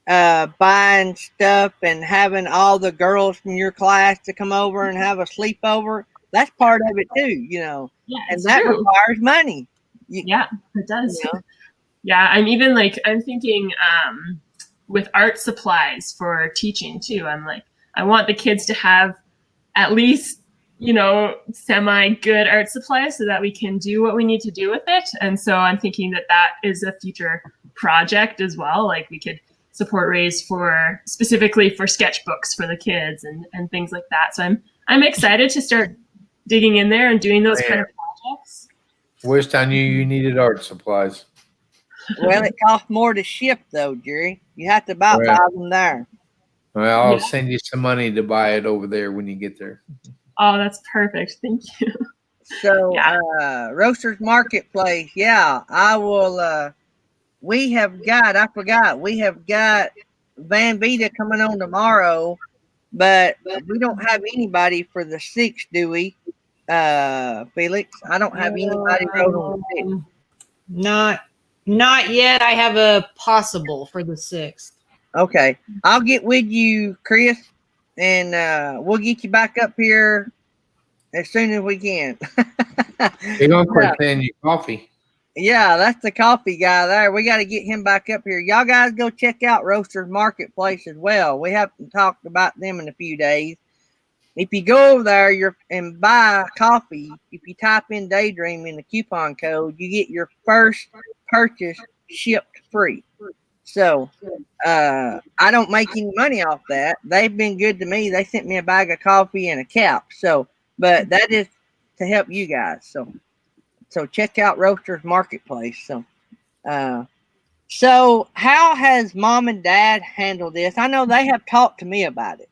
buying stuff and having all the girls from your class to come over and have a sleepover, that's part of it too, you know. Yeah, and that true. requires money. Yeah, it does. You know? Yeah, I'm thinking with art supplies for teaching too. I'm like, I want the kids to have at least, you know, semi good art supplies so that we can do what we need to do with it. And so I'm thinking that is a future project as well. Like we could raise specifically for sketchbooks for the kids and things like that. So I'm excited to start digging in there and doing those kind of projects. Wished I knew you needed art supplies. Well, it costs more to ship though, Jerry. You have to buy them there. Well, I'll send you some money to buy it over there when you get there. Oh, that's perfect. Thank you. So, Roasters Marketplace. Yeah, I will. We have got Van Vita coming on tomorrow, but we don't have anybody for the 6th, do we? Felix? I don't have anybody wrote on the 6th. Not yet. I have a possible for the 6th. Okay. I'll get with you, Chris, and we'll get you back up here as soon as we can. You're going to quit paying your coffee. Yeah, that's the coffee guy there. We got to get him back up here. Y'all guys go check out Roasters Marketplace as well. We haven't talked about them in a few days. If you go over there and buy coffee, if you type in Daydream in the coupon code, you get your first purchase shipped free. So I don't make any money off that. They've been good to me. They sent me a bag of coffee and a cap. So, but that is to help you guys. So check out Roasters Marketplace. So how has Mom and Dad handled this? I know they have talked to me about it.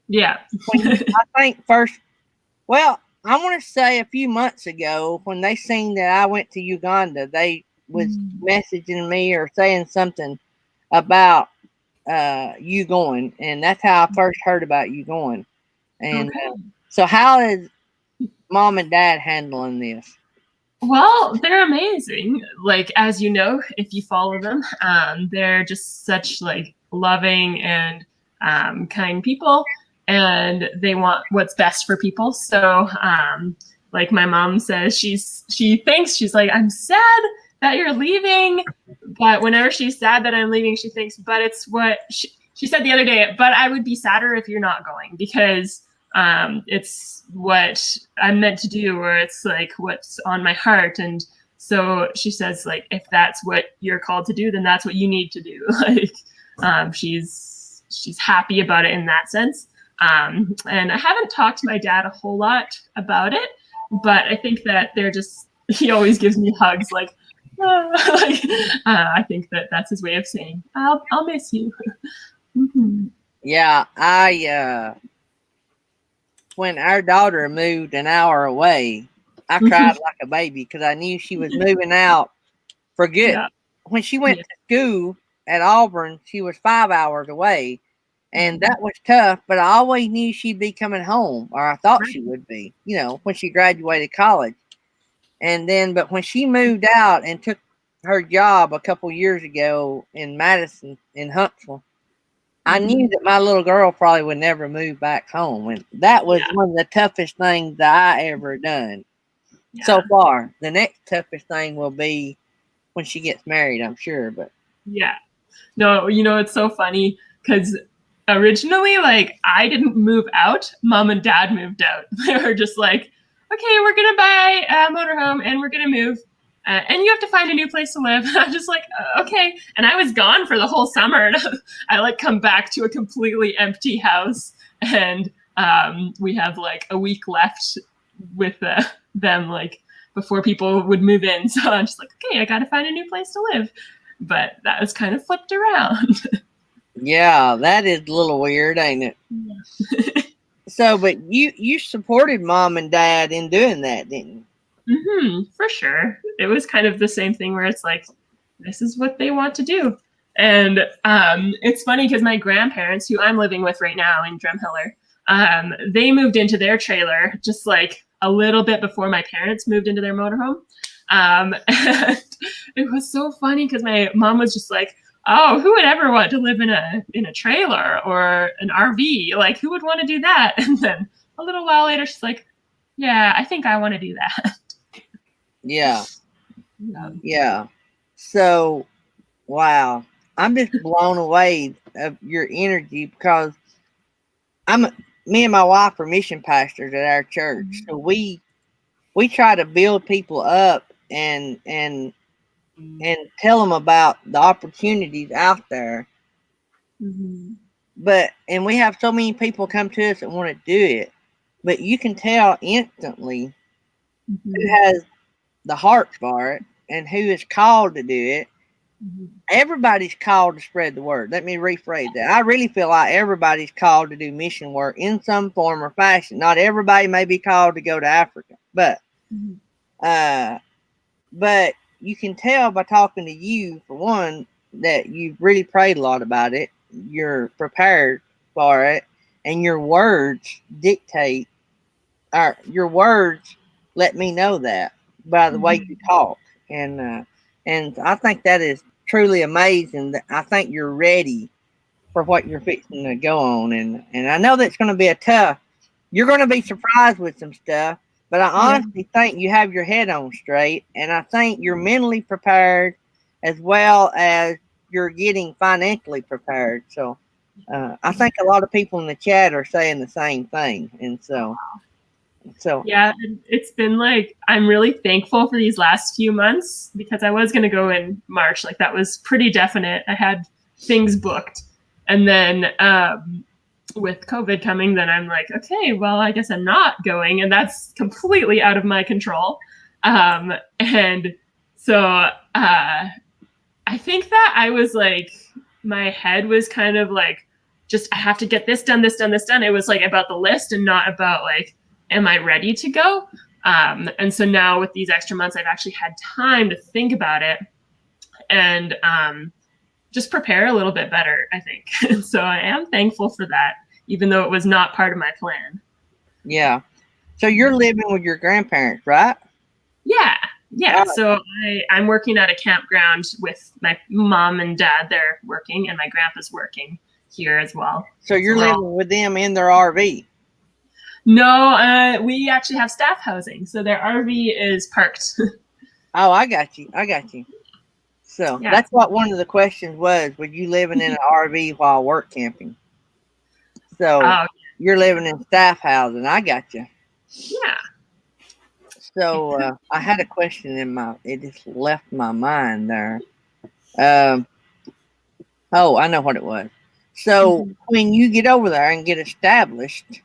Yeah. I think first, well, I want to say a few months ago when they seen that I went to Uganda, they was messaging me or saying something about you going, and that's how I first heard about you going. And so how is Mom and Dad handling this? Well, they're amazing. Like, as you know, if you follow them, they're just such like loving and kind people, and they want what's best for people. So, like my mom says, she thinks, she's like, I'm sad that you're leaving, but whenever she's sad that I'm leaving, she thinks, but it's what she said the other day, but I would be sadder if you're not going, because it's what I'm meant to do, or it's like what's on my heart. And so she says, like, if that's what you're called to do, then that's what you need to do. Like, she's happy about it in that sense. And I haven't talked to my dad a whole lot about it, but I think that he always gives me hugs, like, I think that's his way of saying, I'll miss you. Mm-hmm. Yeah, when our daughter moved an hour away, I cried like a baby because I knew she was moving out for good. Yeah. When she went to school at Auburn, she was 5 hours away, and that was tough, but I always knew she'd be coming home, or I thought she would be, when she graduated college. And then, but when she moved out and took her job a couple years ago in Madison, in Huntsville, I knew that my little girl probably would never move back home. And that was one of the toughest things that I ever done so far. The next toughest thing will be when she gets married, I'm sure. But no, it's so funny because originally, like, I didn't move out. Mom and Dad moved out. They were just like, okay, we're going to buy a motorhome and we're going to move. And you have to find a new place to live. I'm just like, okay. And I was gone for the whole summer. And I like come back to a completely empty house. And we have like a week left with them, like, before people would move in. So I'm just like, okay, I got to find a new place to live. But that was kind of flipped around. Yeah, that is a little weird, ain't it? Yeah. So, but you supported Mom and Dad in doing that, didn't you? For sure. It was kind of the same thing where it's like, this is what they want to do. And it's funny because my grandparents, who I'm living with right now in Drumheller, they moved into their trailer just like a little bit before my parents moved into their motorhome. And it was so funny because my mom was just like, oh, who would ever want to live in a trailer or an RV? Like, who would want to do that? And then a little while later, she's like, yeah, I think I want to do that. Yeah. So, wow. I'm just blown away of your energy because me and my wife are mission pastors at our church. So we try to build people up and tell them about the opportunities out there. And we have so many people come to us that want to do it, but you can tell instantly who has the heart for it and who is called to do it. Everybody's called to spread the word. Let me rephrase that. I really feel like everybody's called to do mission work in some form or fashion. Not everybody may be called to go to Africa, but you can tell by talking to you, for one, that you've really prayed a lot about it. You're prepared for it, and your words dictate your words let me know that by the way you talk, and I think that is truly amazing. That I think you're ready for what you're fixing to go on, and I know that's going to be a tough. You're going to be surprised with some stuff, but I honestly think you have your head on straight, and I think you're mentally prepared as well as you're getting financially prepared. So I think a lot of people in the chat are saying the same thing, and so Yeah, it's been like, I'm really thankful for these last few months because I was going to go in March. Like that was pretty definite. I had things booked. And then with COVID coming, then I'm like, okay, well, I guess I'm not going. And that's completely out of my control. And so I think that I was like, my head was kind of like, just, I have to get this done, this done, this done. It was like about the list and not about like, am I ready to go? And so now with these extra months, I've actually had time to think about it and just prepare a little bit better, I think. So I am thankful for that, even though it was not part of my plan. yeah. So you're living with your grandparents, right? Yeah. Yeah. So I'm working at a campground with my mom and dad. They're working and my grandpa's working here as well. So you're living with them in their RV? No, we actually have staff housing. So their RV is parked. Oh, I got you. So that's what one of the questions was you living in an RV while work camping? So you're living in staff housing. I got you. Yeah. So I had a question it just left my mind there. Oh, I know what it was. So when you get over there and get established,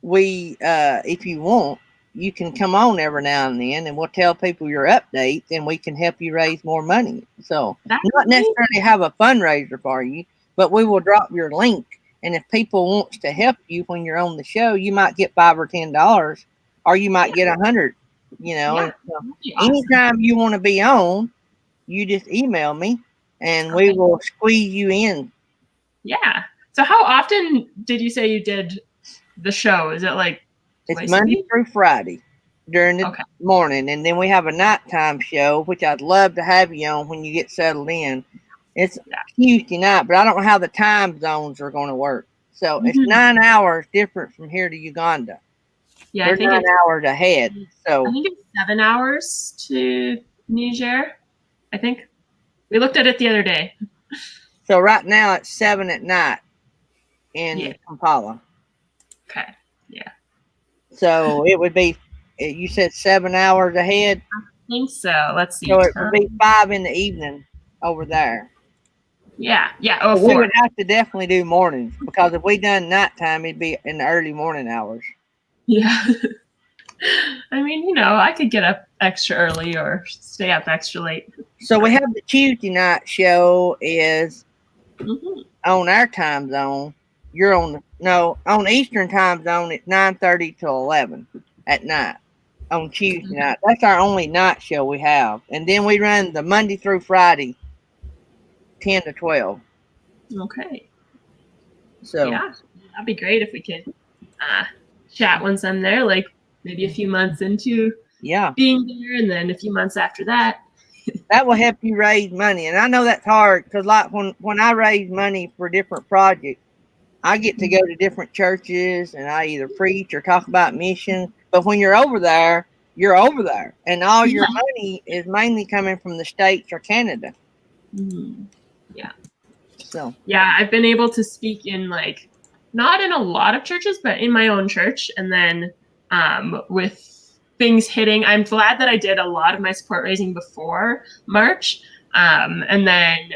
we, if you want, you can come on every now and then and we'll tell people your updates and we can help you raise more money. So not necessarily have a fundraiser for you, but we will drop your link. And if people wants to help you when you're on the show, you might get $5 or $10, or you might get 100, you know. And so anytime you want to be on, you just email me and we will squeeze you in. Yeah. So how often did you say you did the show? Is it like it's Monday through Friday during the morning, and then we have a nighttime show, which I'd love to have you on when you get settled in. It's Tuesday night, but I don't know how the time zones are going to work. So it's 9 hours different from here to Uganda. Yeah, they're 9 hours ahead. So I think it's 7 hours to Niger. I think we looked at it the other day. So right now it's 7 at night in Kampala. Okay. Yeah. So it would be, you said 7 hours ahead? I think so. Let's see. So it would be 5 in the evening over there. Yeah. Yeah. Oh, so we would have to definitely do mornings, because if we done nighttime, it'd be in the early morning hours. Yeah. I mean, you know, I could get up extra early or stay up extra late. So we have the Tuesday night show is on our time zone. You're on on Eastern time zone. It's 9:30 to 11 at night on Tuesday night. That's our only night show we have, and then we run the Monday through Friday, 10 to 12. Okay. So yeah, that'd be great if we could chat once I'm there, like maybe a few months into being there, and then a few months after that. That will help you raise money, and I know that's hard, because like when I raise money for different projects, I get to go to different churches and I either preach or talk about mission. But when you're over there, and all your money is mainly coming from the States or Canada. Yeah. So yeah, I've been able to speak in like, not in a lot of churches, but in my own church. And then with things hitting, I'm glad that I did a lot of my support raising before March. And then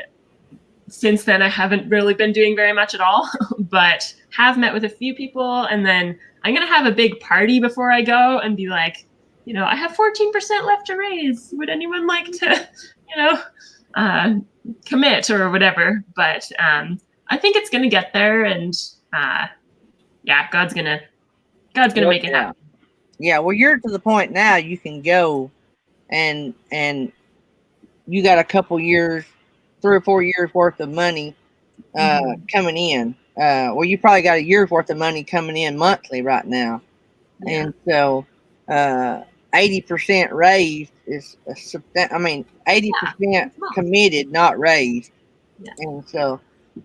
since then, I haven't really been doing very much at all, but have met with a few people. And then I'm going to have a big party before I go and be like, you know, I have 14% left to raise. Would anyone like to, you know, commit or whatever? But I think it's going to get there. And yeah, God's going to make it happen. Yeah. Well, you're to the point now you can go and you got a couple years, 3 or 4 years worth of money coming in. Well, you probably got a year's worth of money coming in monthly right now. Yeah. And so 80% raised is, 80% committed, not raised. Yeah. And so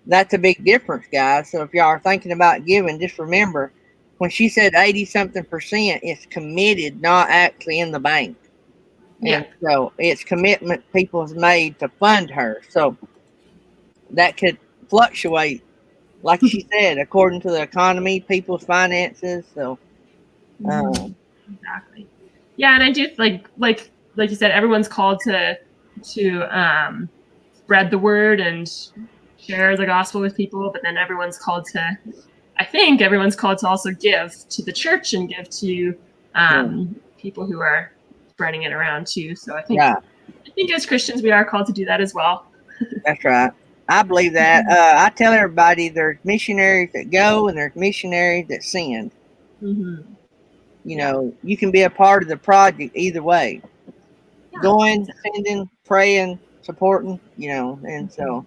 that's a big difference, guys. So if y'all are thinking about giving, just remember when she said 80 something percent, it's committed, not actually in the bank. Yeah. And so it's commitment people have made to fund her. So that could fluctuate, like she said, according to the economy, people's finances. So Exactly. Yeah, and I do like you said, everyone's called to spread the word and share the gospel with people, but then I think everyone's called to also give to the church and give to people who are spreading it around too. So I think as Christians we are called to do that as well. that's right. I believe that. I tell everybody there's missionaries that go and there's missionaries that send. Mm-hmm. You know, you can be a part of the project either way. Yeah, Going, sending, praying, supporting, you know, and so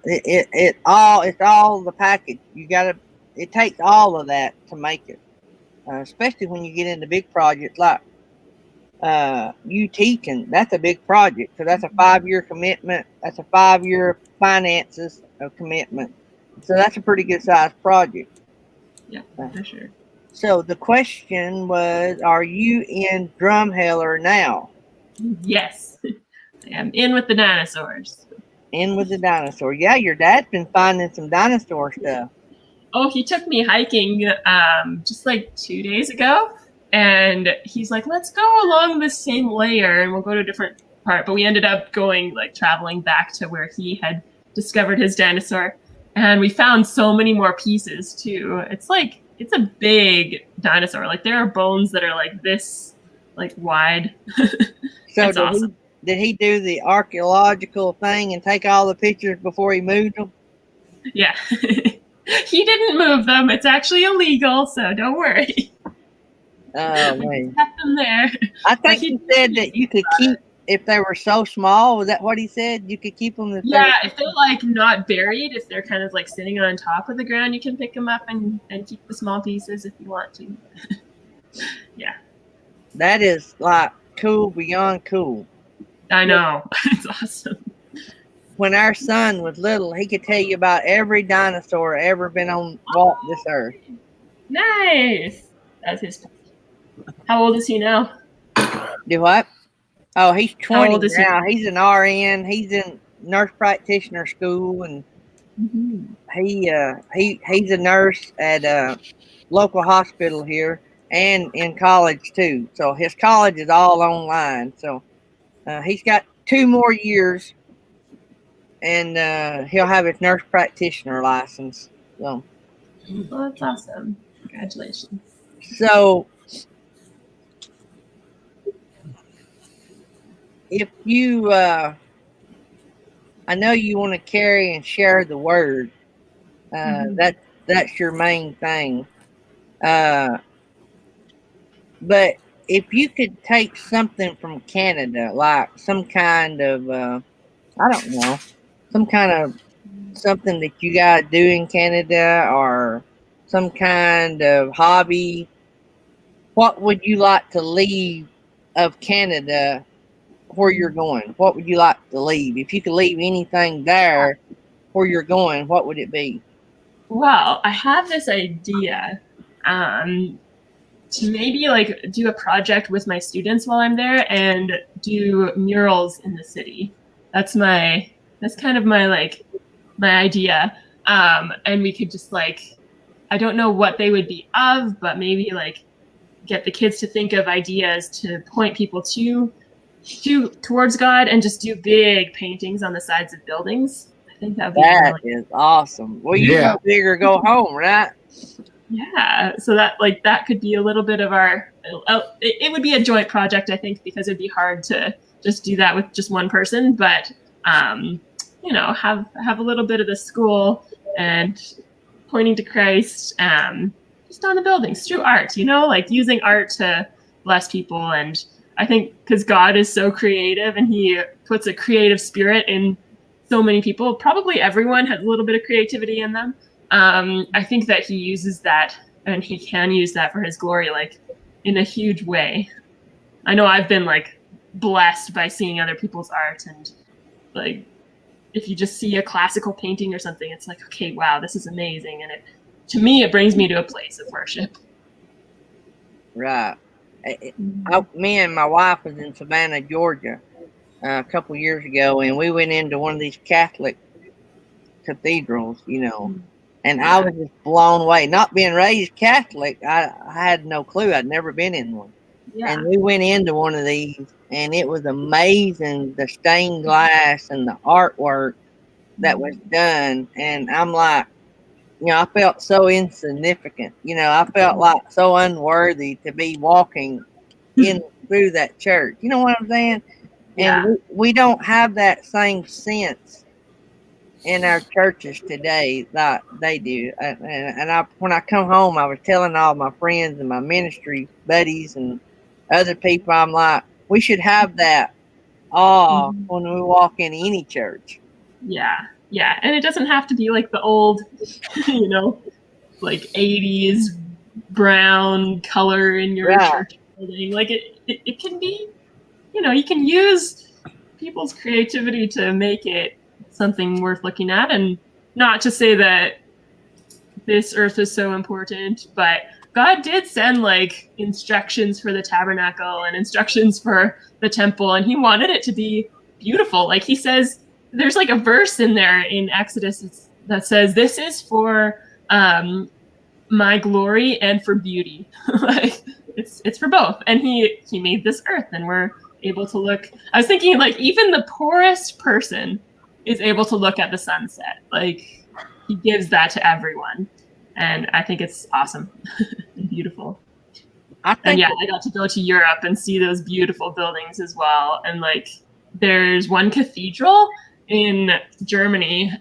it's all the package. It takes all of that to make it. Especially when you get into big projects like you teaching, that's a big project. So that's a 5-year commitment. That's a 5-year finances of commitment. So that's a pretty good sized project. Yeah, for sure. So the question was, are you in Drumheller now? Yes. I am in with the dinosaurs. In with the dinosaur. Yeah, your dad's been finding some dinosaur stuff. Oh, he took me hiking just like 2 days ago, and he's like, let's go along this same layer and we'll go to a different part. But we ended up traveling back to where he had discovered his dinosaur, and we found so many more pieces too. It's a big dinosaur. Like there are bones that are like this, like wide. So it's awesome. Did he do the archaeological thing and take all the pictures before he moved them? Yeah. He didn't move them. It's actually illegal, so don't worry. Oh, We man. kept them there. I think he said that you could keep, if they were so small. Was that what he said? You could keep them? Yeah, if they're like not buried, if they're kind of like sitting on top of the ground, you can pick them up and keep the small pieces if you want to. Yeah. That is like cool beyond cool. I know. It's awesome. When our son was little, he could tell you about every dinosaur ever been on walk this earth. Nice. That's his. How old is he now? Do what? Oh, he's 20 How old is now. He's an RN. He's in nurse practitioner school, and he's a nurse at a local hospital here and in college too. So his college is all online. So he's got 2 more years, and he'll have his nurse practitioner license. So, well, that's awesome. Congratulations. So if you, I know you want to carry and share the word. That's your main thing. But if you could take something from Canada, like some kind of, I don't know, some kind of something that you guys do in Canada or some kind of hobby, what would you like to leave of Canada where you're going? What would you like to leave? If you could leave anything there where you're going, what would it be? Well, I have this idea to maybe like do a project with my students while I'm there and do murals in the city. That's kind of my idea. And we could just I don't know what they would be of, but maybe get the kids to think of ideas to point people towards God and just do big paintings on the sides of buildings. I think that is awesome. Well, you go big or go home, right? Yeah, so that could be a little bit of our. It would be a joint project, I think, because it'd be hard to just do that with just one person. But have a little bit of the school and pointing to Christ, just on the buildings through art. Using art to bless people. And I think because God is so creative and He puts a creative spirit in so many people. Probably everyone has a little bit of creativity in them. I think that He uses that and he can use that for his glory, like in a huge way. I know I've been like blessed by seeing other people's art, and like if you just see a classical painting or something, it's like, okay, wow, this is amazing, and to me it brings me to a place of worship. Right. Me and my wife was in Savannah, Georgia, a couple years ago, and we went into one of these Catholic cathedrals, and I was just blown away. Not being raised Catholic, I had no clue. I'd never been in one. Yeah. And we went into one of these, and it was amazing, the stained glass and the artwork that was done. And I'm like, I felt so insignificant. I felt like so unworthy to be walking in through that church. You know what I'm saying? Yeah. And we don't have that same sense in our churches today like they do. And when I come home, I was telling all my friends and my ministry buddies and other people, I'm like, we should have that awe when we walk in any church. Yeah. Yeah. And it doesn't have to be like the old, like 80s brown color in your church building. Like it can be, you can use people's creativity to make it something worth looking at. And not to say that this earth is so important, but God did send like instructions for the tabernacle and instructions for the temple, and he wanted it to be beautiful. Like he says, there's like a verse in there in Exodus that says, this is for my glory and for beauty. Like it's for both. And he made this earth, and we're able to look. I was thinking, like, even the poorest person is able to look at the sunset. Like he gives that to everyone. And I think it's awesome and beautiful. I got to go to Europe and see those beautiful buildings as well. And like, there's one cathedral in Germany,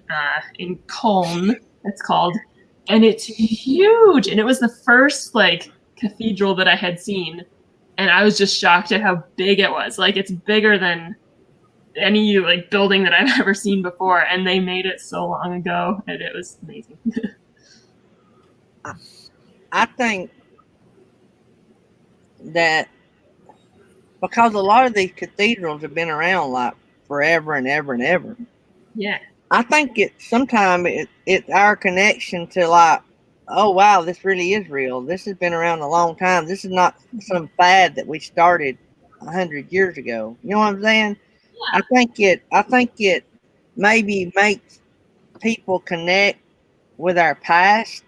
in Cologne, it's called, and it's huge. And it was the first like cathedral that I had seen, and I was just shocked at how big it was. Like, it's bigger than any like building that I've ever seen before, and they made it so long ago, and it was amazing. I think that because a lot of these cathedrals have been around like forever and ever and ever. Yeah. I think sometimes it's our connection to like, oh wow, this really is real. This has been around a long time. This is not some fad that we started 100 years ago. You know what I'm saying? Yeah. I think it maybe makes people connect with our past.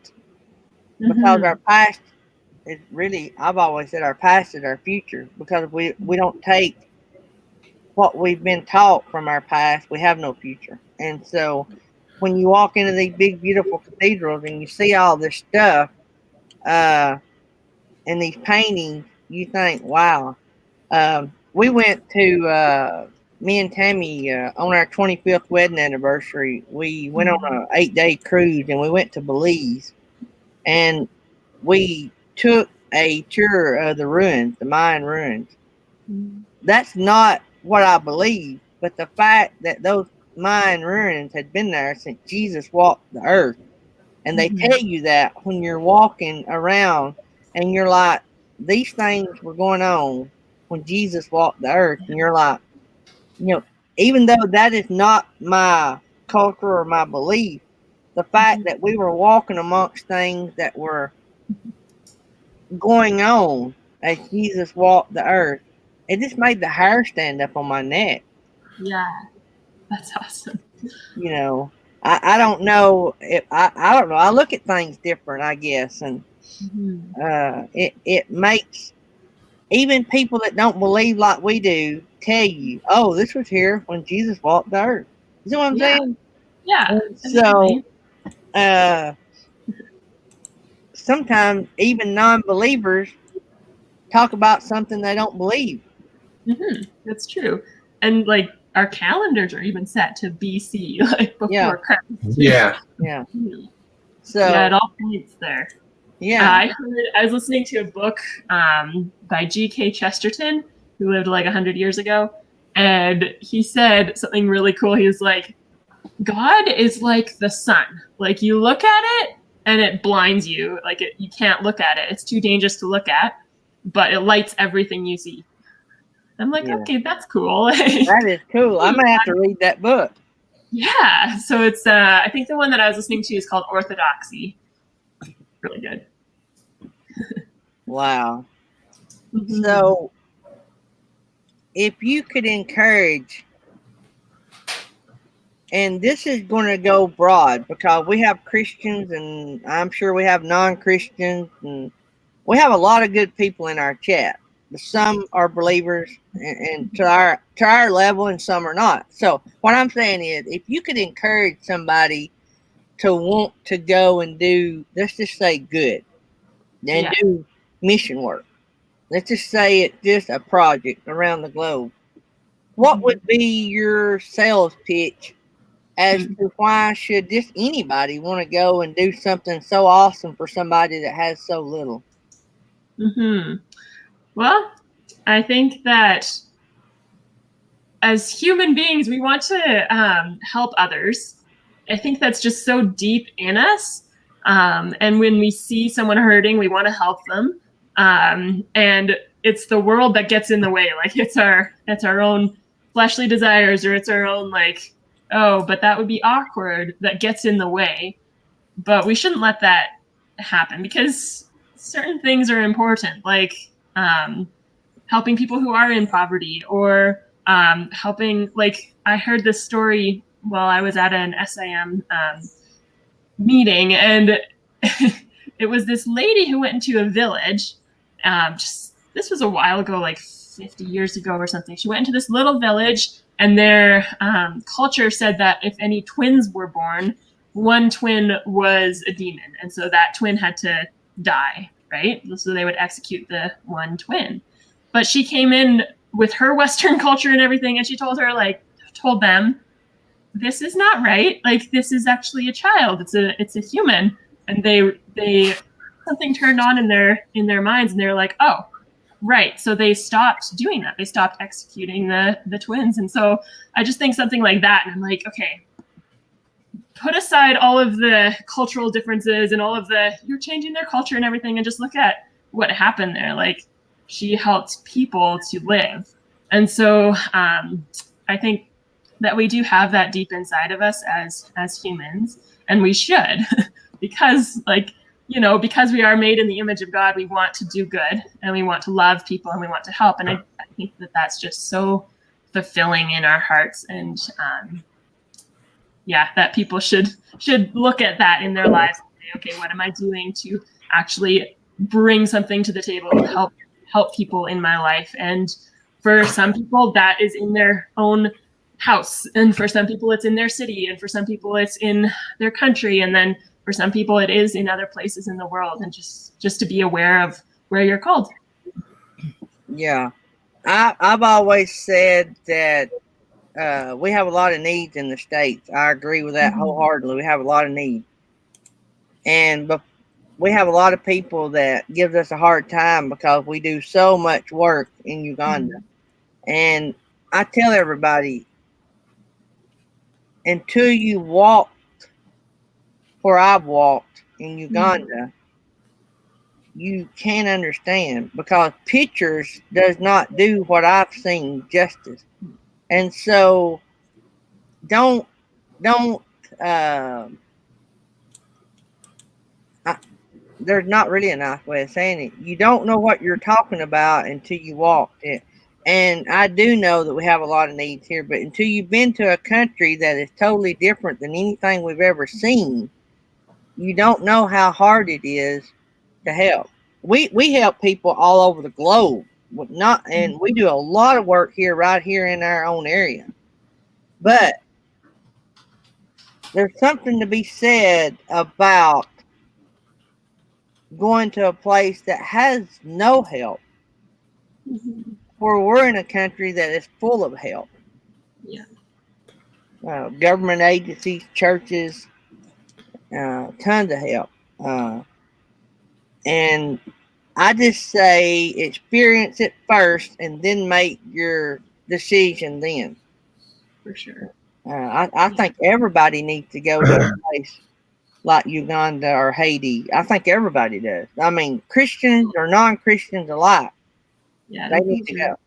Because our past is really, I've always said our past is our future, because if we don't take what we've been taught from our past, we have no future. And so when you walk into these big, beautiful cathedrals and you see all this stuff in these paintings, you think, wow. We went to, me and Tammy, on our 25th wedding anniversary, we went on an 8-day cruise, and we went to Belize. And we took a tour of the ruins, the Mayan ruins. That's not what I believe, but the fact that those Mayan ruins had been there since Jesus walked the earth. And they tell you that when you're walking around and you're like, these things were going on when Jesus walked the earth. And you're like, even though that is not my culture or my belief, the fact that we were walking amongst things that were going on as Jesus walked the earth, it just made the hair stand up on my neck. Yeah, that's awesome. I don't know if I don't know. I look at things different, I guess, and it makes even people that don't believe like we do tell you, oh, this was here when Jesus walked the earth. You know what I'm saying? Yeah. So. Sometimes even non-believers talk about something they don't believe. That's true. And like, our calendars are even set to BC, like before Christ. Yeah. So it all points there. Yeah. I was listening to a book by G.K. Chesterton, who lived like 100 years ago, and he said something really cool. He was like, God is like the sun. Like, you look at it and it blinds you. Like you can't look at it. It's too dangerous to look at, but it lights everything you see. I'm like, Yeah. okay, that's cool. That is cool. I'm gonna have to read that book. Yeah. So it's I think the one that I was listening to is called Orthodoxy. Really good. Wow. Mhm. So, if you could encourage, and this is going to go broad because we have Christians and I'm sure we have non-Christians, and we have a lot of good people in our chat. Some are believers and to our level, and some are not. So what I'm saying is, if you could encourage somebody to want to go and do, let's just say good, and Yeah. do mission work. Let's just say it's just a project around the globe. What would be your sales pitch as to why should just anybody want to go and do something so awesome for somebody that has so little? Well, I think that as human beings, we want to help others. I think that's just so deep in us. And when we see someone hurting, we want to help them. And it's the world that gets in the way. Like it's our own fleshly desires, or it's our own like, oh, but that would be awkward, that gets in the way. But we shouldn't let that happen, because certain things are important, like helping people who are in poverty, or helping, like I heard this story while I was at an SIM meeting, and it was this lady who went into a village. This was a while ago, like 50 years ago or something. She went into this little village, and their culture said that if any twins were born, one twin was a demon, and so that twin had to die, right? So they would execute the one twin. But she came in with her Western culture and everything, and she told them, this is not right. Like, this is actually a child. It's a human. And they something turned on in their minds, and they're like, oh, right. So they stopped doing that. They stopped executing the twins. And so I just think something like that, and I'm like, okay, put aside all of the cultural differences and all of you're changing their culture and everything, and just look at what happened there. Like, she helped people to live. And so I think that we do have that deep inside of us as humans, and we should, because because we are made in the image of God, we want to do good, and we want to love people, and we want to help. And I think that that's just so fulfilling in our hearts. And that people should look at that in their lives and say, okay, what am I doing to actually bring something to the table, help people in my life? And for some people, that is in their own house, and for some people it's in their city, and for some people it's in their country, and then for some people it is in other places in the world. And just to be aware of where you're called. Yeah, I've always said that we have a lot of needs in the States. I agree with that wholeheartedly. We have a lot of needs, and we have a lot of people that gives us a hard time because we do so much work in Uganda. And I tell everybody, until you walk where I've walked in Uganda, you can't understand, because pictures does not do what I've seen justice. And so don't there's not really a nice way of saying it. You don't know what you're talking about until you walk it. And I do know that we have a lot of needs here, but until you've been to a country that is totally different than anything we've ever seen, you don't know how hard it is to help. We help people all over the globe, and we do a lot of work right here in our own area. But there's something to be said about going to a place that has no help, where we're in a country that is full of help. Yeah. Government agencies, churches, tons of help. And I just say experience it first and then make your decision then. For sure. I think everybody needs to go to a place like Uganda or Haiti. I think everybody does. I mean, Christians or non-Christians alike. Yeah, They need to go.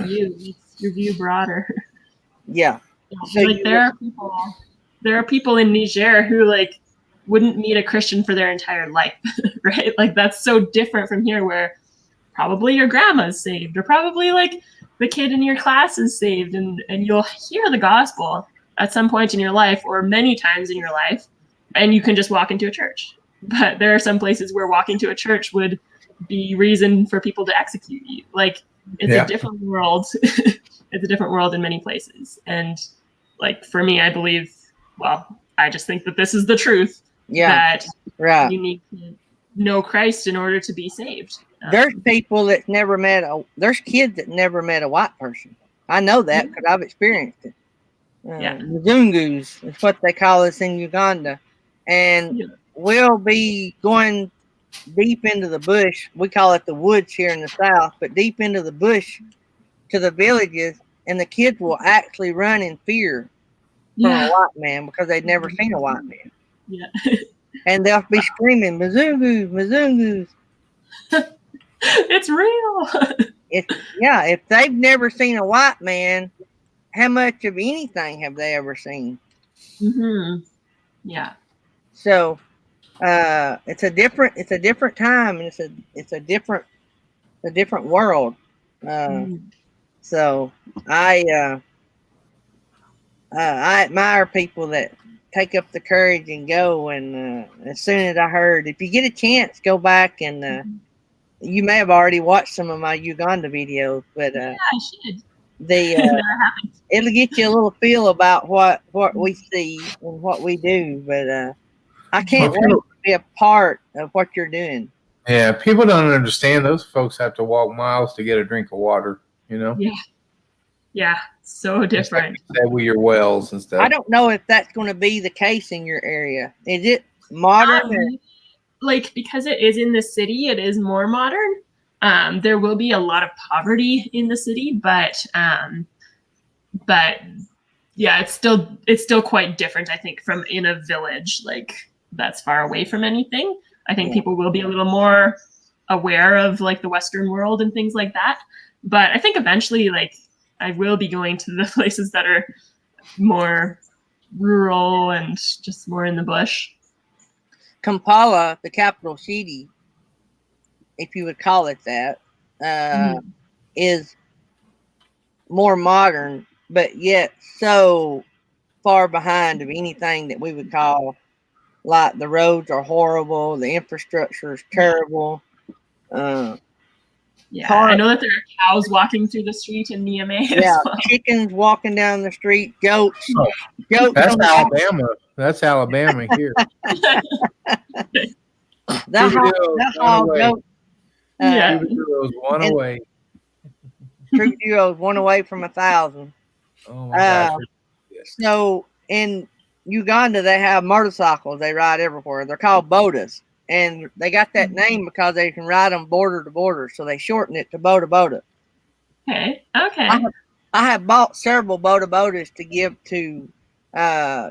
Your view broader. Yeah. So Like there are people in Niger who like wouldn't meet a Christian for their entire life, right? Like that's so different from here, where probably your grandma's saved, or probably like the kid in your class is saved, and you'll hear the gospel at some point in your life, or many times in your life, and you can just walk into a church. But there are some places where walking to a church would be reason for people to execute you. Like it's a different world. It's a different world in many places. And like for me, I believe, well, I just think that this is the truth. Yeah. That you need to know Christ in order to be saved. There's people that never met there's kids that never met a white person. I know that because I've experienced it. Mzungus is what they call us in Uganda. And we'll be going deep into the bush. We call it the woods here in the South, but deep into the bush to the villages, and the kids will actually run in fear from a white man because they'd never seen a white man. Yeah. And they'll be screaming, Mzungus, Mzungus. It's real. If they've never seen a white man, how much of anything have they ever seen? Mm-hmm. Yeah. So it's a different time, and it's a different world. So I admire people that take up the courage and go. And as soon as I heard, if you get a chance, go back and you may have already watched some of my Uganda videos, but I should. It'll get you a little feel about what we see and what we do. But I can't wait to be a part of what you're doing. Yeah, people don't understand. Those folks have to walk miles to get a drink of water. You know. Yeah, so different. Like with your wells and stuff. I don't know if that's going to be the case in your area. Is it modern? Like because it is in the city, it is more modern. There will be a lot of poverty in the city, but yeah, it's still quite different, I think, from in a village like that's far away from anything. I think people will be a little more aware of like the Western world and things like that. But I think eventually, like, I will be going to the places that are more rural and just more in the bush. Kampala, the capital city, if you would call it that, is more modern, but yet so far behind of anything that we would call, like, the roads are horrible, the infrastructure is terrible. I know that there are cows walking through the street in Niamey. Yeah, well. Chickens walking down the street, goats. That's Alabama. That's Alabama here. That hog goat. One away. True heroes, one away from 1,000. Oh my gosh. So in Uganda, they have motorcycles. They ride everywhere. They're called bodas. And they got that name because they can ride them border to border. So they shorten it to boda boda. Okay. I have bought several boda bodas to give to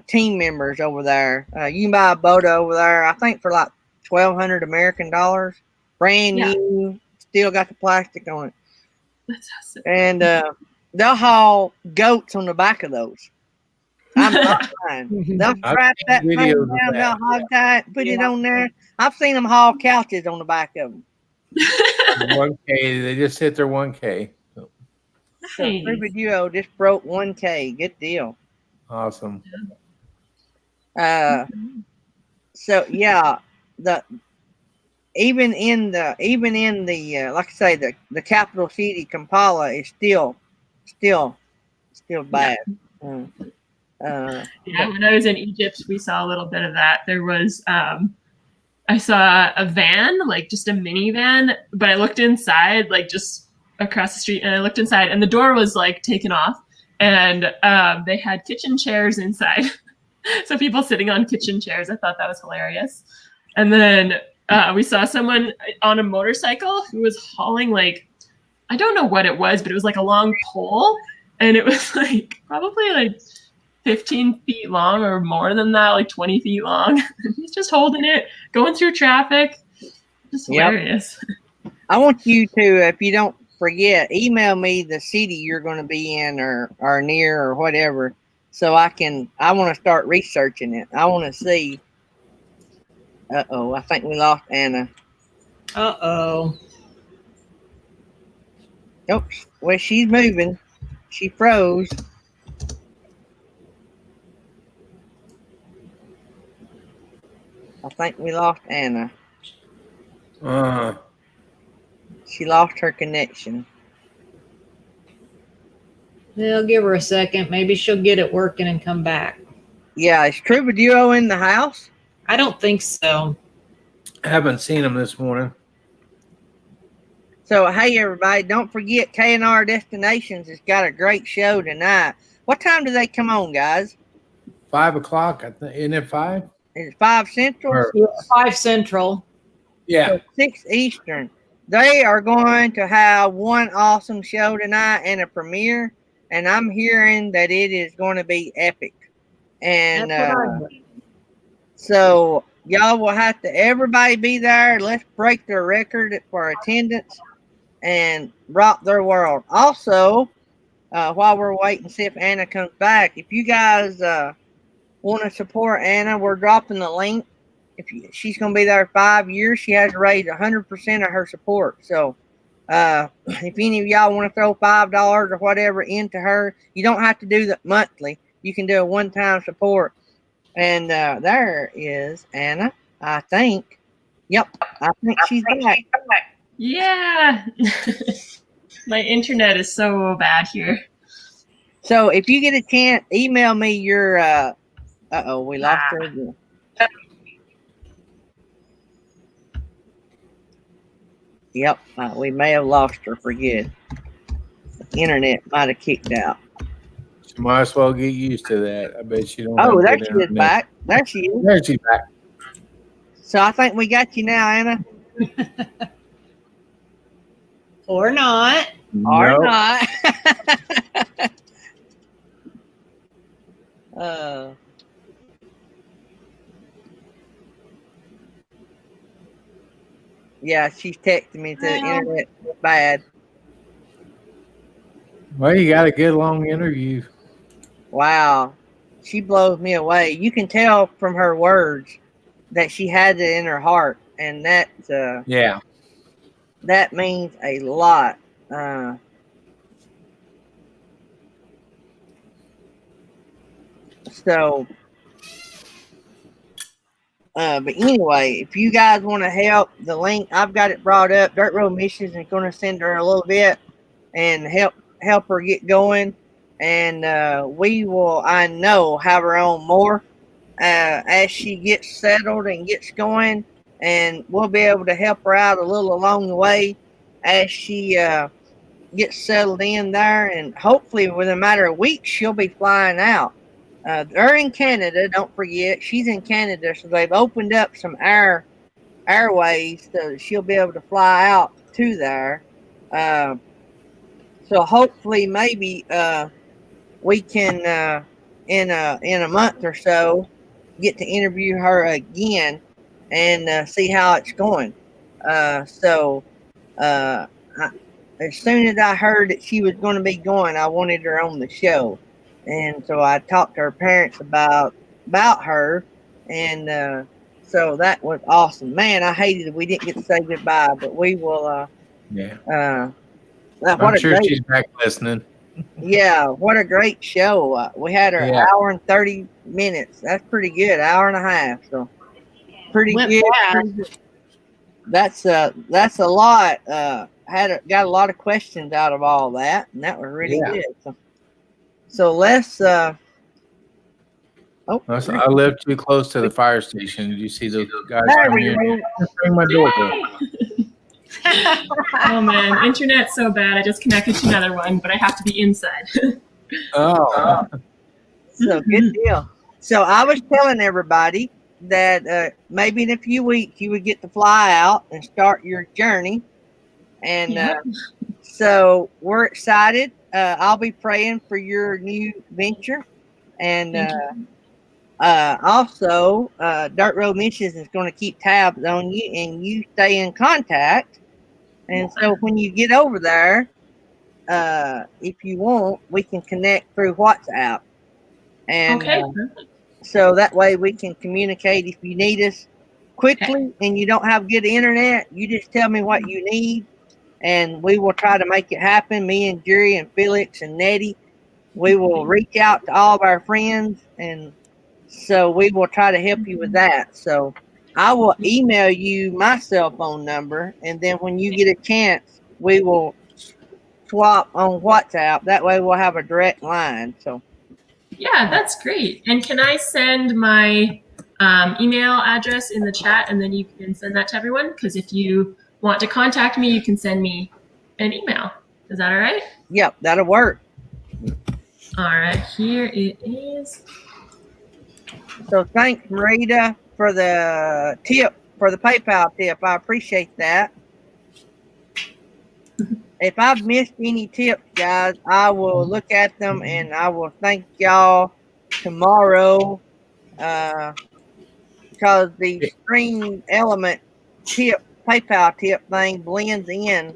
team members over there. You can buy a boda over there, I think, for like $1,200 American dollars. Brand new. Still got the plastic on it. That's awesome. And they'll haul goats on the back of those. I'm not lying. They'll strap that thing down, they'll hog tie it, put it on there. I've seen them haul couches on the back of them. 1K, they just hit their 1K. So Ruby Duo just broke 1K. Good deal. Awesome. So yeah, even in the like I say, the capital city, Kampala, is still bad. When I was in Egypt, we saw a little bit of that. There was I saw a van, like just a minivan, but I looked inside, like just across the street, and I looked inside, and the door was like taken off, and they had kitchen chairs inside. So people sitting on kitchen chairs. I thought that was hilarious. And then we saw someone on a motorcycle who was hauling, like, I don't know what it was, but it was like a long pole, and it was like probably like 15 feet long or more than that, like 20 feet long. He's just holding it, going through traffic. Just hilarious. I want you to, if you don't forget, email me the city you're going to be in or near or whatever, so I want to start researching it. I want to see. Uh-oh, I think we lost Anna. Uh-oh. Nope. Well, she's moving. She froze. I think we lost Anna. She lost her connection. They'll give her a second. Maybe she'll get it working and come back. Yeah, is Troubadour in the house? I don't think so. I haven't seen him this morning. So, hey, everybody, don't forget K&R Destinations has got a great show tonight. What time do they come on, guys? 5 o'clock, I think. Isn't it 5? Is it 5 Central? Or- 5 Central. Yeah. So 6 Eastern. They are going to have one awesome show tonight and a premiere, and I'm hearing that it is going to be epic. And That's what I heard. so y'all will have to, everybody be there. Let's break their record for attendance and rock their world. Also, while we're waiting to see if Anna comes back, if you guys want to support Anna, we're dropping the link. She's going to be there 5 years. She has raised 100% of her support. So if any of y'all want to throw $5 or whatever into her, you don't have to do that monthly. You can do a one-time support. And there is Anna, I think. Yep, I think she's back. Yeah. My internet is so bad here. So if you get a chance, email me your uh-oh, we lost her again. Yep, we may have lost her for good. The internet might have kicked out. She might as well get used to that. I bet she don't. Oh, have there good she is internet. back. There she is. There she's back. So I think we got you now, Anna. Or not. Or Nope. not. Yeah, she's texting me that the internet is bad. Well, you got a good long interview. Wow. She blows me away. You can tell from her words that she had it in her heart, and that Yeah. that means a lot. But anyway, if you guys want to help, the link, I've got it brought up. Dirt Road Missions is going to send her a little bit and help her get going. And we will, I know, have her on more as she gets settled and gets going. And we'll be able to help her out a little along the way as she gets settled in there. And hopefully, within a matter of weeks, she'll be flying out. They're in Canada, don't forget. She's in Canada, so they've opened up some airways so she'll be able to fly out to there. So hopefully, maybe we can, in a month or so, get to interview her again and see how it's going. As soon as I heard that she was going to be going, I wanted her on the show. And so I talked to her parents about her, and so that was awesome. Man, I hated that we didn't get to say goodbye, but we will. Yeah. I'm sure she's back listening. Yeah, what a great show! We had her hour and 30 minutes. That's pretty good. Hour and a half. So pretty good. That's a lot. Got a lot of questions out of all that, and that was really good. So let's. I live too close to the fire station. Did you see those guys There come we here? go. Ring my doorbell. Oh man, internet's so bad. I just connected to another one, but I have to be inside. Oh. So good deal. So I was telling everybody that maybe in a few weeks you would get to fly out and start your journey. And so we're excited. I'll be praying for your new venture. And Thank you. also, Dirt Road Missions is going to keep tabs on you, and you stay in contact. And so when you get over there, if you want, we can connect through WhatsApp. And Okay. Perfect. so that way we can communicate if you need us quickly and you don't have good internet. You just tell me what you need, and we will try to make it happen. Me and Jerry and Felix and Nettie, we will reach out to all of our friends, and so we will try to help you with that. So I will email you my cell phone number, and then when you get a chance, we will swap on WhatsApp. That way we'll have a direct line. So Yeah, that's great. And can I send my email address in the chat, and then you can send that to everyone? Because if you want to contact me, you can send me an email. Is that all right? yep, that'll work. All right, here it is. So thanks, Marita, for the tip, for the PayPal tip. I appreciate that. If I've missed any tips, guys, I will look at them and I will thank y'all tomorrow, because the Stream Element tip, PayPal tip thing blends in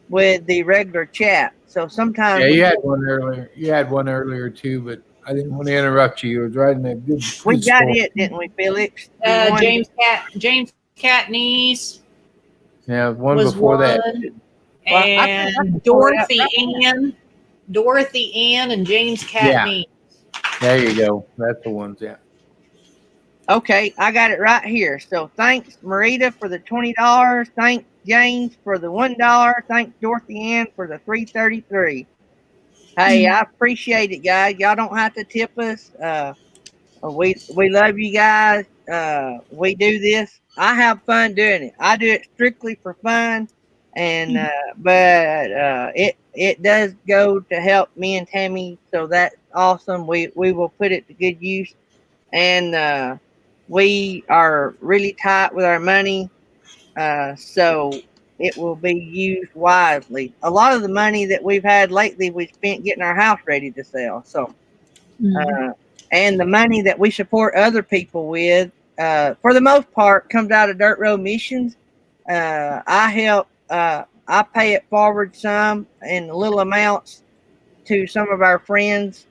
with the regular chat. So sometimes Yeah, you had one earlier. You had one earlier too, but I didn't want to interrupt you. You were writing a good. we good got story. it, didn't we, Felix? James Catney's Yeah, one was before one, that. Well, I think I can and pull it up Dorothy Ann, and James Catney. There you go. That's the ones. Yeah. Okay, I got it right here. So thanks, Marita, for the $20. Thanks, James, for the $1. Thanks, Dorothy Ann, for the $3.33. Hey, I appreciate it, guys. Y'all don't have to tip us. We love you guys. We do this. I have fun doing it. I do it strictly for fun, and but it does go to help me and Tammy. So that's awesome. We will put it to good use, and we are really tight with our money. So it will be used wisely. A lot of the money that we've had lately, we spent getting our house ready to sell. So. And the money that we support other people with, for the most part, comes out of Dirt Road Missions. I help, I pay it forward some in little amounts to some of our friends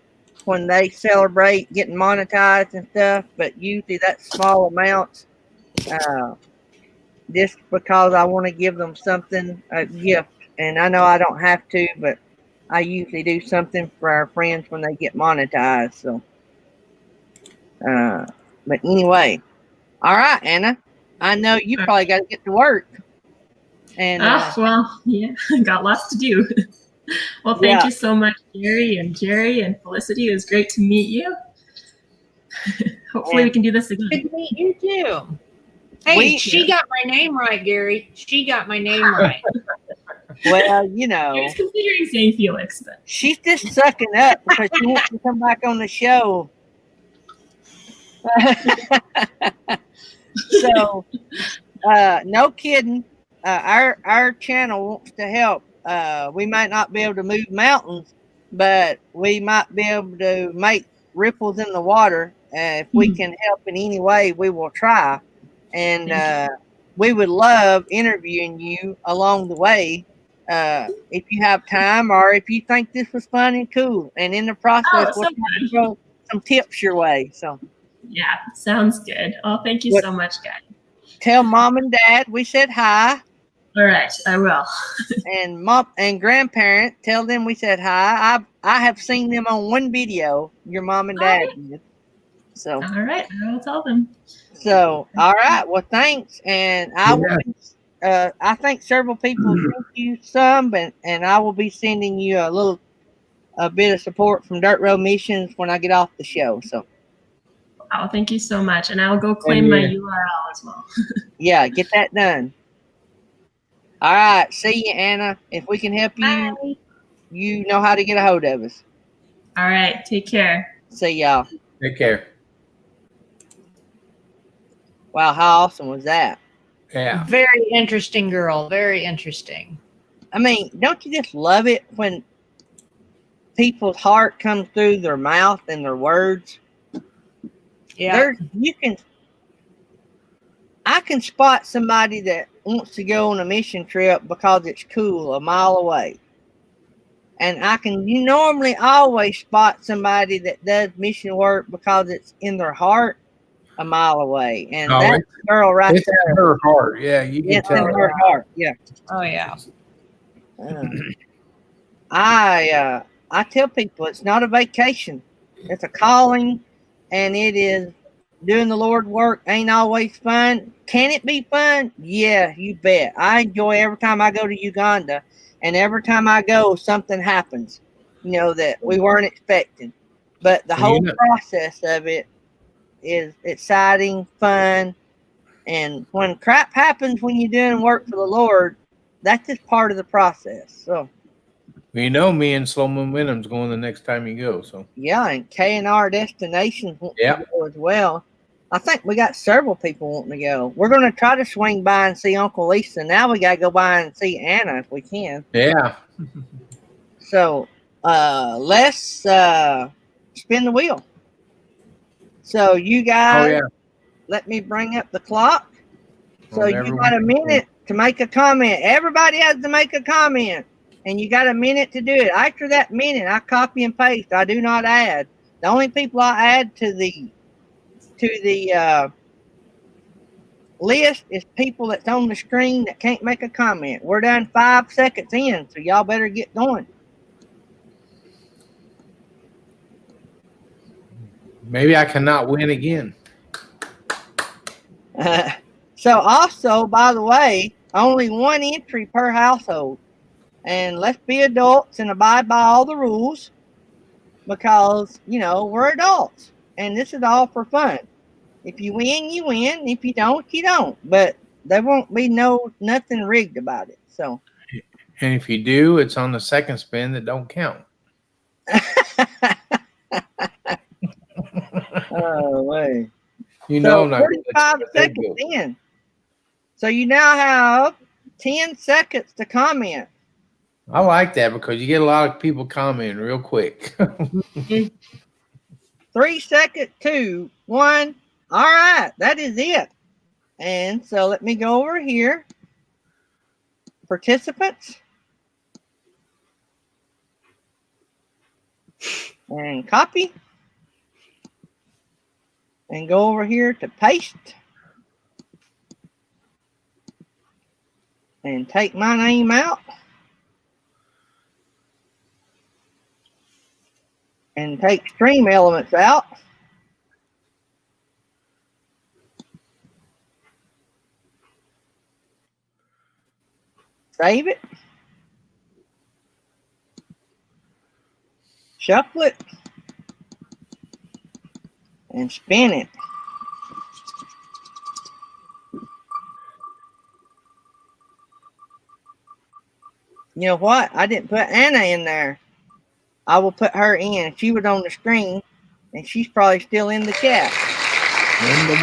when they celebrate getting monetized and stuff, but usually that's small amounts, just because I want to give them something, a gift. And I know I don't have to, but I usually do something for our friends when they get monetized. So. But anyway, all right, Anna. I know you probably got to get to work. And well, yeah, got lots to do. Well, thank you so much, Gary and Jerry and Felicity. It was great to meet you. Hopefully, we can do this again. Good to meet you too. Hey, she got my name right, Gary. She got my name right. Well, you know, I was considering saying Felix, but she's just sucking up because she wants to come back on the show. So, no kidding. Our channel wants to help. We might not be able to move mountains, but we might be able to make ripples in the water. If we can help in any way, we will try. And we would love interviewing you along the way. If you have time, or if you think this was fun and cool, and in the process, we'll throw some tips your way. So. Yeah, sounds good. Oh, thank you so much, guys. Tell Mom and Dad we said hi. All right, I will. And Mom and grandparent, tell them we said hi. I have seen them on one video. Your mom and dad did. So. All right, I will tell them. So, all right. Well, thanks, and I will. I think several people sent you some, and I will be sending you a bit of support from Dirt Road Missions when I get off the show. So. Oh, thank you so much. And I'll go claim my URL as well. Yeah, get that done. All right. See you, Anna. If we can help you, Bye. you know how to get a hold of us. All right. Take care. See y'all. Take care. Wow, how awesome was that? Yeah. Very interesting girl. Very interesting. I mean, don't you just love it when people's heart comes through their mouth and their words. Yeah. I can spot somebody that wants to go on a mission trip because it's cool a mile away. And you normally always spot somebody that does mission work because it's in their heart a mile away. And that girl right it's there. In her heart. Yeah, you can It's tell. in her heart. Yeah. Oh yeah. I tell people it's not a vacation. It's a calling, and it is doing the Lord's work. Ain't always fun. Can it be fun? Yeah, you bet. I enjoy every time I go to Uganda, and every time I go, something happens, that we weren't expecting. But the whole process of it is exciting, fun, and when crap happens when you're doing work for the Lord, that's just part of the process. So. Me and Slow Momentum's going the next time you go. So yeah, and K&R Destinations want to go as well. I think we got several people wanting to go. We're going to try to swing by and see Uncle Lisa. Now we got to go by and see Anna if we can. Yeah. So let's spin the wheel. So you guys, let me bring up the clock. So you got a minute to make a comment. Everybody has to make a comment. And you got a minute to do it. After that minute, I copy and paste. I do not add. The only people I add to the list is people that's on the screen that can't make a comment. We're done 5 seconds in, so y'all better get going. Maybe I cannot win again. So also, by the way, only one entry per household. And let's be adults and abide by all the rules because, we're adults. And this is all for fun. If you win, you win. If you don't, you don't. But there won't be nothing rigged about it. So. And if you do, it's on the second spin that don't count. Oh, wait. 45 seconds in. So you now have 10 seconds to comment. I like that because you get a lot of people commenting real quick. 3 seconds, 2, 1. All right, that is it. And so let me go over here. Participants. And copy. And go over here to paste. And take my name out. And take stream elements out. Save it. Shuffle it. And spin it. You know what? I didn't put Anna in there. I will put her in. She was on the screen, and she's probably still in the chat. Linda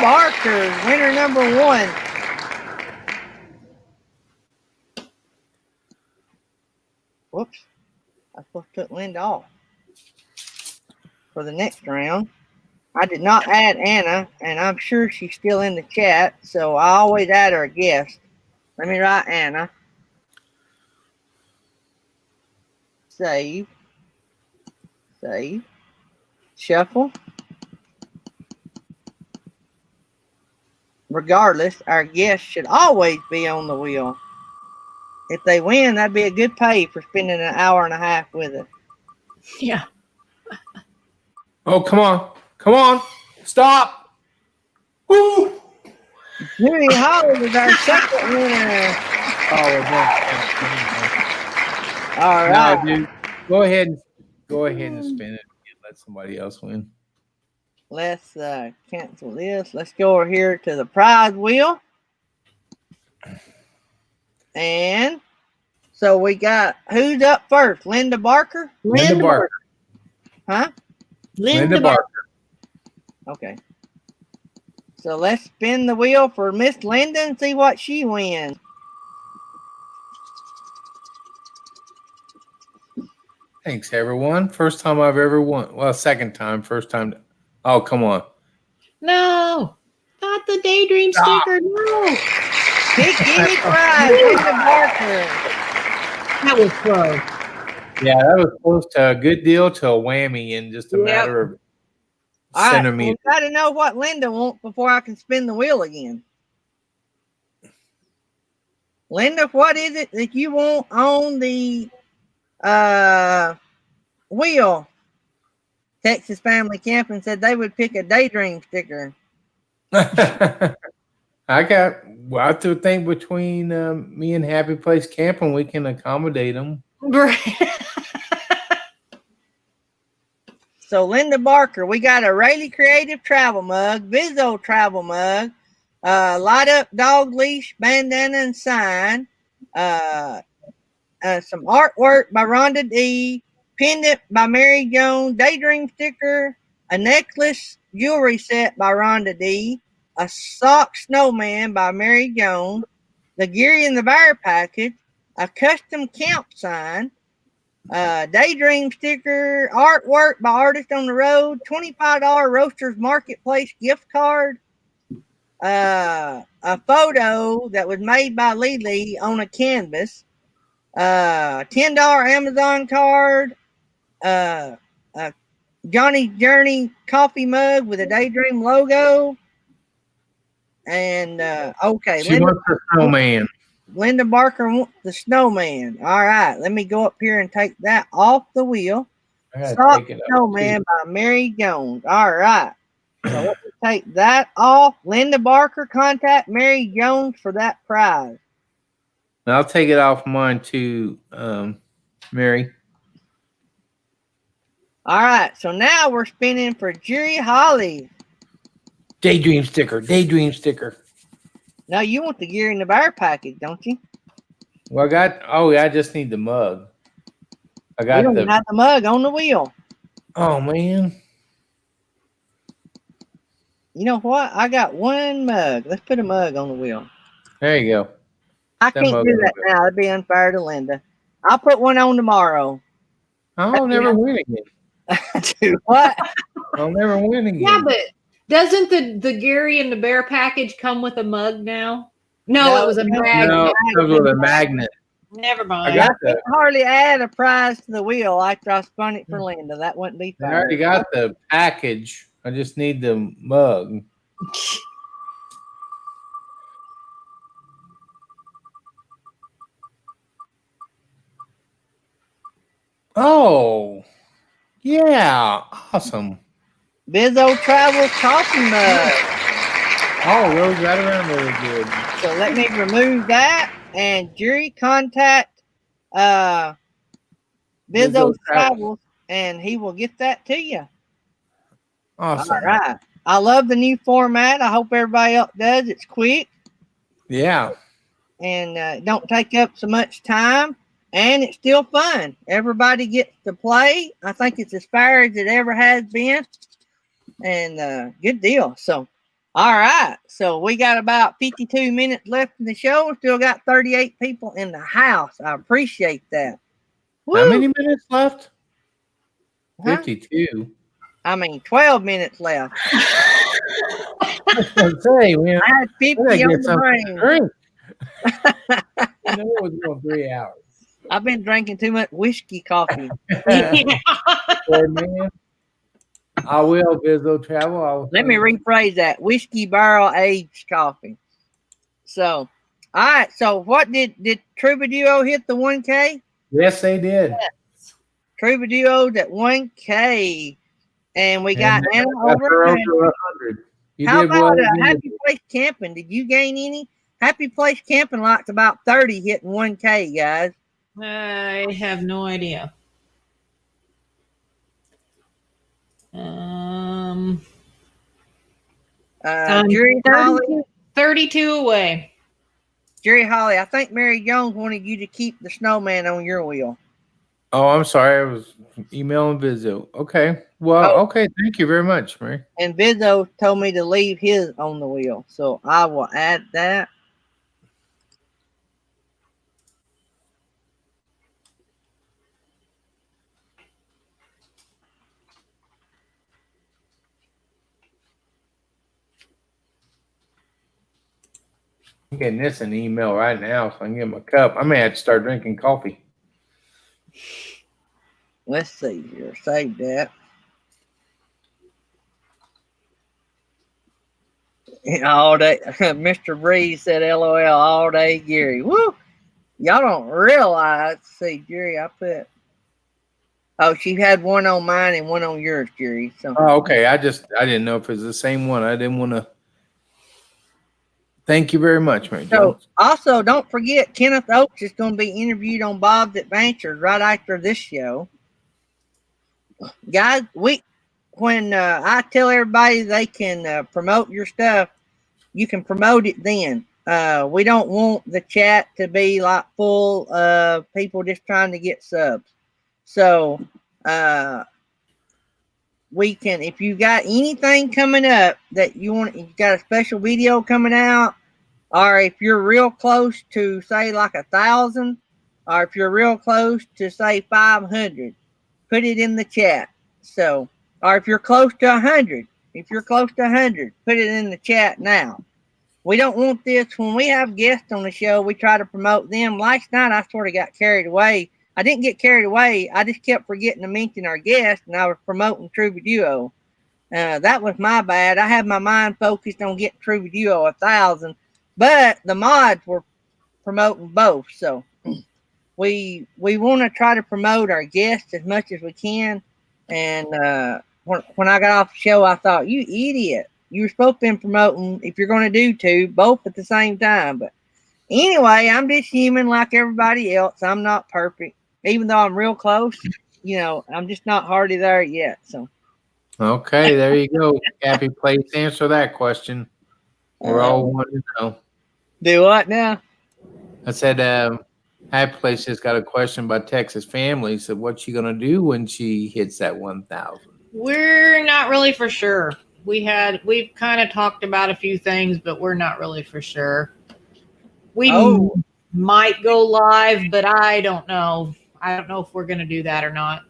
Barker, winner number 1. Whoops. I supposed to put Linda off for the next round. I did not add Anna, and I'm sure she's still in the chat, so I always add her a guest. Let me write Anna. Save. Shuffle. Regardless, our guest should always be on the wheel. If they win, that'd be a good pay for spending an hour and a half with us. Yeah. Oh, come on. Stop. Woo! Judy Holly is our second winner. All right. No, dude. Go ahead and spin it and let somebody else win. Let's cancel this. Let's go over here to the prize wheel. And so we got, who's up first? Linda Barker? Linda Barker. Huh? Linda Barker. Okay. So let's spin the wheel for Miss Linda and see what she wins. Thanks, everyone. First time I've ever won. Well, second time. First time. Oh, come on. No, not the daydream sticker. No, Give me prize, Linda Barker. that was close. Yeah, that was close to a good deal to a whammy in just a Yep. matter of All right, centimeters. we got to know what Linda wants before I can spin the wheel again. Linda, what is it that you want on the wheel? Texas Family Camping said they would pick a daydream sticker. Well, I have to think between me and Happy Place Camping, we can accommodate them. So Linda Barker, we got a Rayleigh Creative travel mug, Vizzo travel mug, light up dog leash, bandana and sign, some artwork by Rhonda D, pendant by Mary Jones, daydream sticker, a necklace jewelry set by Rhonda D, a sock snowman by Mary Jones, the Geary and the Bear package, a custom camp sign, daydream sticker, artwork by Artist on the Road, $25 Roasters Marketplace gift card, a photo that was made by Lily on a canvas, $10 Amazon card, a Johnny Journey coffee mug with a daydream logo, and okay, She wants the snowman. Linda Barker wants the snowman. All right, let me go up here and take that off the wheel. Sock Snowman by Mary Jones. All right. So let me take that off. Linda Barker, contact Mary Jones for that prize. I'll take it off mine too, Mary. All right. So now we're spinning for Jerry Holly. Daydream sticker. Daydream sticker. No, you want the Gear in the Bear package, don't you? Well, I just need the mug. I got you don't have the mug on the wheel. Oh, man. You know what? I got one mug. Let's put a mug on the wheel. There you go. I can't do that now. It'd be unfair to Linda. I'll put one on tomorrow. I'll never win again. Do what? I'll never win again. Yeah, but doesn't the Geary and the Bear package come with a mug now? No, it was a magnet. No, it comes with a magnet. Never mind. I can't hardly add a prize to the wheel after I spun it for Linda. That wouldn't be fair. I already got the package. I just need the mug. Oh, yeah. Awesome. Bizzo Travel coffee mug. Oh, those right around really good. So let me remove that and Jerry contact Bizzo Travels and he will get that to you. Awesome. All right. I love the new format. I hope everybody else does. It's quick. Yeah. And don't take up so much time. And it's still fun. Everybody gets to play. I think it's as fair as it ever has been. And good deal. So, all right. So we got about 52 minutes left in the show. We still got 38 people in the house. I appreciate that. Woo! How many minutes left? Huh? 52. 12 minutes left. I say, man, I had 50 on the brain. I know it was going 3 hours. I've been drinking too much whiskey coffee. Poor man. I will, Bizzo Travel. Let me rephrase that. Whiskey barrel aged coffee. So, all right. So, what did Troubadour hit the 1K? Yes, they did. Yes. Troubadour's at 1K. And we got Anna over 100. How about Happy Place Camping? Did you gain any? Happy Place Camping likes about 30 hitting 1K, guys. I have no idea. Jerry Holly, 32 away. Jerry Holly, I think Mary Jones wanted you to keep the snowman on your wheel. Oh, I'm sorry. I was emailing Bizzo. Okay. Well, okay. Thank you very much, Mary. And Bizzo told me to leave his on the wheel. So I will add that. I'm getting this an email right now, so I can get him a cup. I may have to start drinking coffee. Let's see here. Save that. All day. Mr. Breeze said LOL all day, Gary. Woo! Y'all don't realize. See, Gary, I put. Oh, she had one on mine and one on yours, Gary. So. Oh, okay. I didn't know if it was the same one. I didn't want to. Thank you very much, Mary Jo. So, also, don't forget, Kenneth Oakes is going to be interviewed on Bob's Adventures right after this show. Guys, when I tell everybody they can promote your stuff, you can promote it then. We don't want the chat to be like full of people just trying to get subs. So, we can, if you got anything coming up that you want, you got a special video coming out, or if you're real close to say like 1,000, or if you're real close to say 500, put it in the chat. So, or if you're close to 100, put it in the chat now. We don't want this when we have guests on the show. We try to promote them. Last night I sort of got carried away. I didn't get carried away. I just kept forgetting to mention our guest, and I was promoting True Duo. That was my bad. I had my mind focused on getting True Duo 1,000, but the mods were promoting both. So we want to try to promote our guests as much as we can. And when I got off the show, I thought, you idiot. You were supposed to be promoting, if you're going to do two, both at the same time. But anyway, I'm just human like everybody else. I'm not perfect. Even though I'm real close, I'm just not hardly there yet. So. Okay, there you go. Happy place to answer that question. We're all wanting to know. Do what now? I said, Happy Place just got a question about Texas family. So what's she going to do when she hits that 1,000? We're not really for sure. We've kind of talked about a few things, but we're not really for sure. We might go live, but I don't know. I don't know if we're going to do that or not.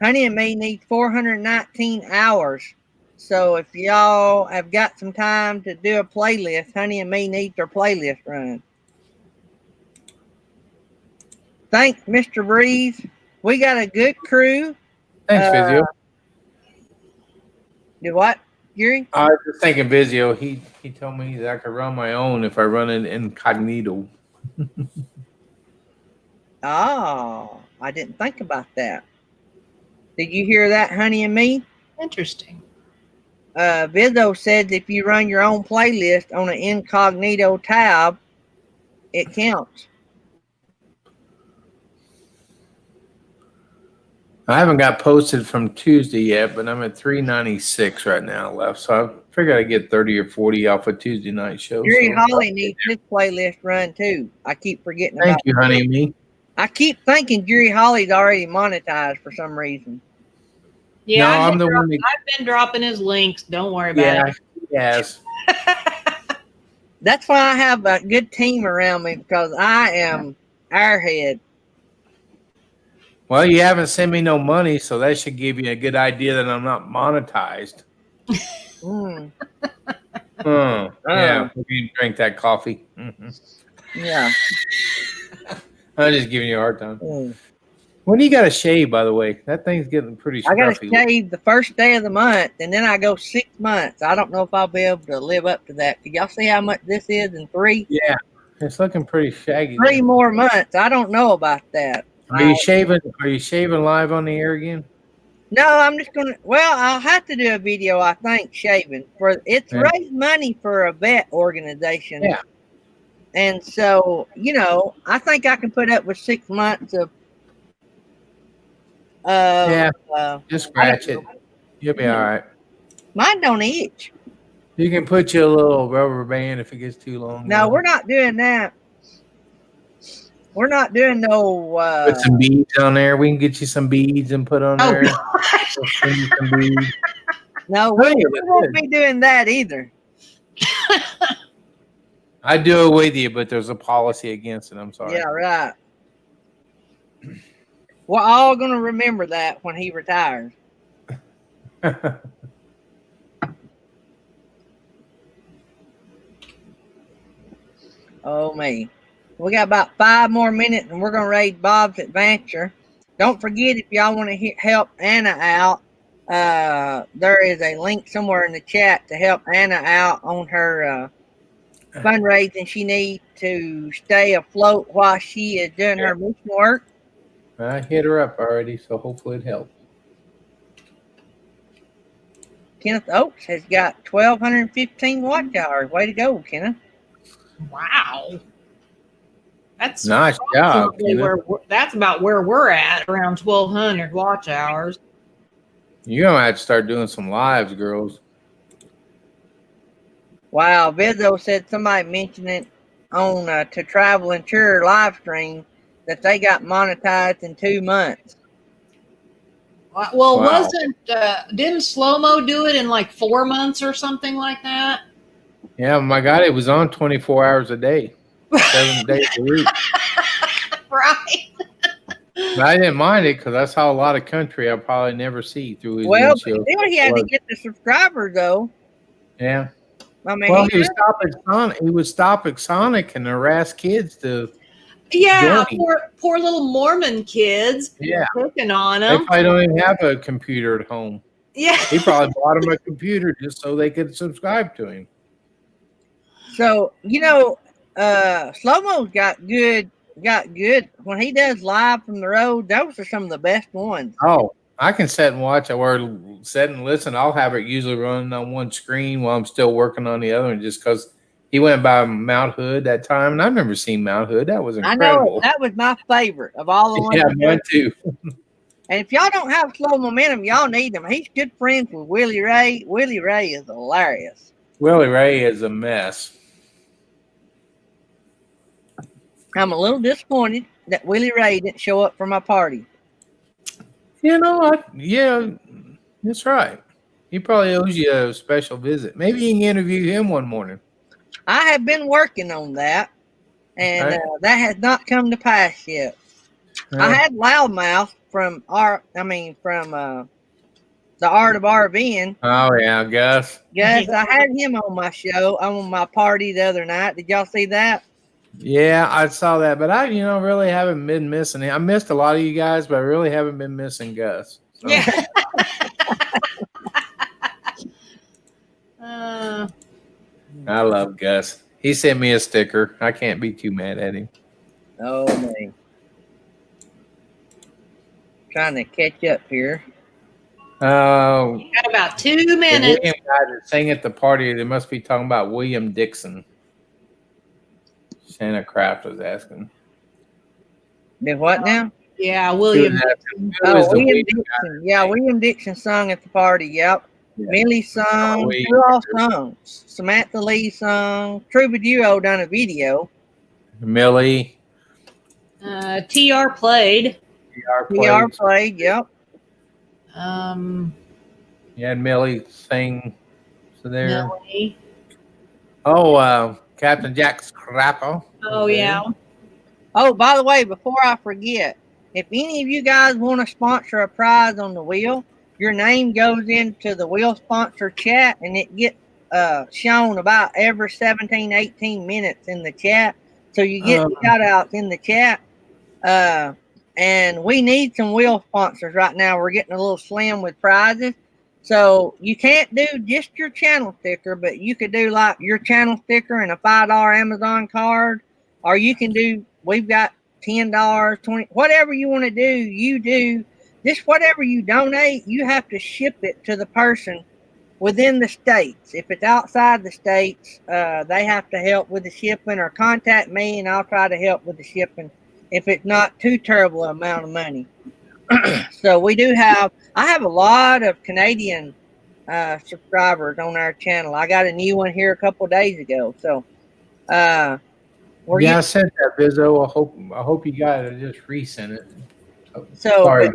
Honey and me need 419 hours. So if y'all have got some time to do a playlist, Honey and me needs their playlist run. Thanks, Mr. Breeze. We got a good crew. Thanks, Vizio. Do what, Gary? I was just thinking Vizio. He told me that I could run my own if I run it incognito. Oh, I didn't think about that. Did you hear that, Honey and me? Interesting. Vizzo said if you run your own playlist on an incognito tab, it counts. I haven't got posted from Tuesday yet, but I'm at 396 right now left. So I figured I'd get 30 or 40 off a Tuesday night show. Jerry Holly needs his playlist run too. I keep forgetting about Thank you, Honey and me. I keep thinking Jerry Holly's already monetized for some reason. Yeah, No, I've been dropping his links. Don't worry about it. Yes. That's why I have a good team around me, because I am airhead. Well, you haven't sent me no money, so that should give you a good idea that I'm not monetized. Yeah, we can drink that coffee. Yeah. I'm just giving you a hard time. When do you got to shave, by the way? That thing's getting pretty scruffy. I got to shave the first day of the month, and then I go 6 months. I don't know if I'll be able to live up to that. Can y'all see how much this is in 3? Yeah, it's looking pretty shaggy. 3 more months. I don't know about that. Are you shaving live on the air again? No, I'm just gonna. Well, I'll have to do a video. I think shaving raised money for a vet organization. Yeah. And so, I think I can put up with 6 months of. Just scratch it. You'll be all right. Mine don't itch. You can put you a little rubber band if it gets too long. No, we're not doing that. We're not doing no. Put some beads on there. We can get you some beads and put on there. Some beads. No, we won't be doing that either. I do it with you, but there's a policy against it. I'm sorry. Yeah, right. We're all going to remember that when he retires. Oh, me. We got about 5 more minutes and we're going to raid Bob's Adventure. Don't forget, if y'all want to help Anna out, there is a link somewhere in the chat to help Anna out on her fundraising she needs to stay afloat while she is doing her mission work. I hit her up already, so hopefully it helps. Kenneth Oaks has got 1,215 watch hours. Way to go, Kenneth. Wow. That's Nice job, Kenneth. That's about where we're at, around 1,200 watch hours. You're going to have to start doing some lives, girls. Wow, Vizzo said somebody mentioned it on To Travel and Tour live stream that they got monetized in 2 months. Well, wow. Didn't Slow-Mo do it in like 4 months or something like that? Yeah, my God, it was on 24 hours a day, 7 days a week. Right. But I didn't mind it because I saw a lot of country I probably never see through his windshield. Still he had to get the subscribers, though. Yeah. I mean, well, he would stop at Sonic and harass kids to. Yeah, poor little Mormon kids. Yeah, cooking on them. They probably don't even have a computer at home. Yeah, he probably bought them a computer just so they could subscribe to him. So Slow-Mo's got good. When he does live from the road, those are some of the best ones. Oh, I can sit and watch or sit and listen. I'll have it usually running on one screen while I'm still working on the other one, just because he went by Mount Hood that time, and I've never seen Mount Hood. That was incredible. I know that was my favorite of all the ones. Yeah, mine too. And if y'all don't have Slow Momentum, y'all need him. He's good friends with Willie Ray. Willie Ray is hilarious. Willie Ray is a mess. I'm a little disappointed that Willie Ray didn't show up for my party. You know what? Yeah, that's right. He probably owes you a special visit. Maybe you can interview him one morning. I have been working on that, and that has not come to pass yet. I had Loudmouth from the Art of RVing. Oh yeah, Gus. Gus, I had him on my show, on my party the other night. Did y'all see that? Yeah, I saw that, but I, really haven't been missing it. I missed a lot of you guys, but I really haven't been missing Gus. So. Yeah. I love Gus. He sent me a sticker. I can't be too mad at him. Oh man. Trying to catch up here. Oh, got about 2 minutes. The William guy that sang at the party, they must be talking about William Dixon. Santa Kraft was asking. Did what now? Yeah, William Dixon. Oh, William Dixon. Yeah, William Dixon sung at the party. Yep. Yeah. Millie sung. Who all sung? Samantha Lee sung. Troubadour done a video. Millie. TR played. TR played. Yep. You had Millie sing. So there. Millie. Oh, Captain Jack Scrapple. Oh, yeah. Oh, by the way, before I forget, if any of you guys want to sponsor a prize on the wheel, your name goes into the wheel sponsor chat, and it gets shown about every 17, 18 minutes in the chat. So you get shout outs in the chat. And we need some wheel sponsors right now. We're getting a little slim with prizes. So you can't do just your channel sticker, but you could do like your channel sticker and a $5 Amazon card, or you can do, we've got $10, $20, whatever you want to do, you do. Just whatever you donate, you have to ship it to the person within the states. If it's outside the states, they have to help with the shipping, or contact me and I'll try to help with the shipping if it's not too terrible amount of money. So we do have, I have a lot of Canadian subscribers on our channel. I got a new one here a couple of days ago. So I sent that, Bizzo. I hope you got it. I just resent it. So sorry.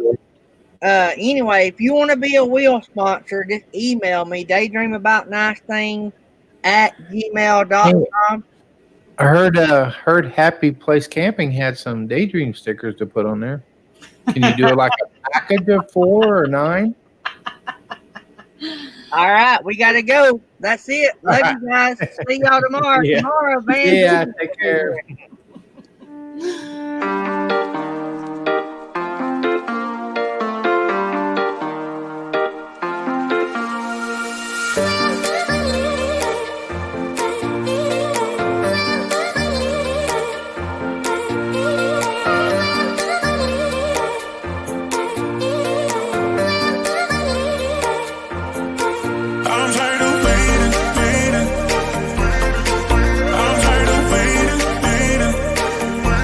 Anyway, if you want to be a wheel sponsor, just email me, daydreamaboutnicething@gmail.com. I heard Happy Place Camping had some Daydream stickers to put on there. Can you do it like a package of 4 or 9? All right, we got to go. That's it. Love you guys. See y'all tomorrow. Yeah. Tomorrow, Van. Yeah, take care.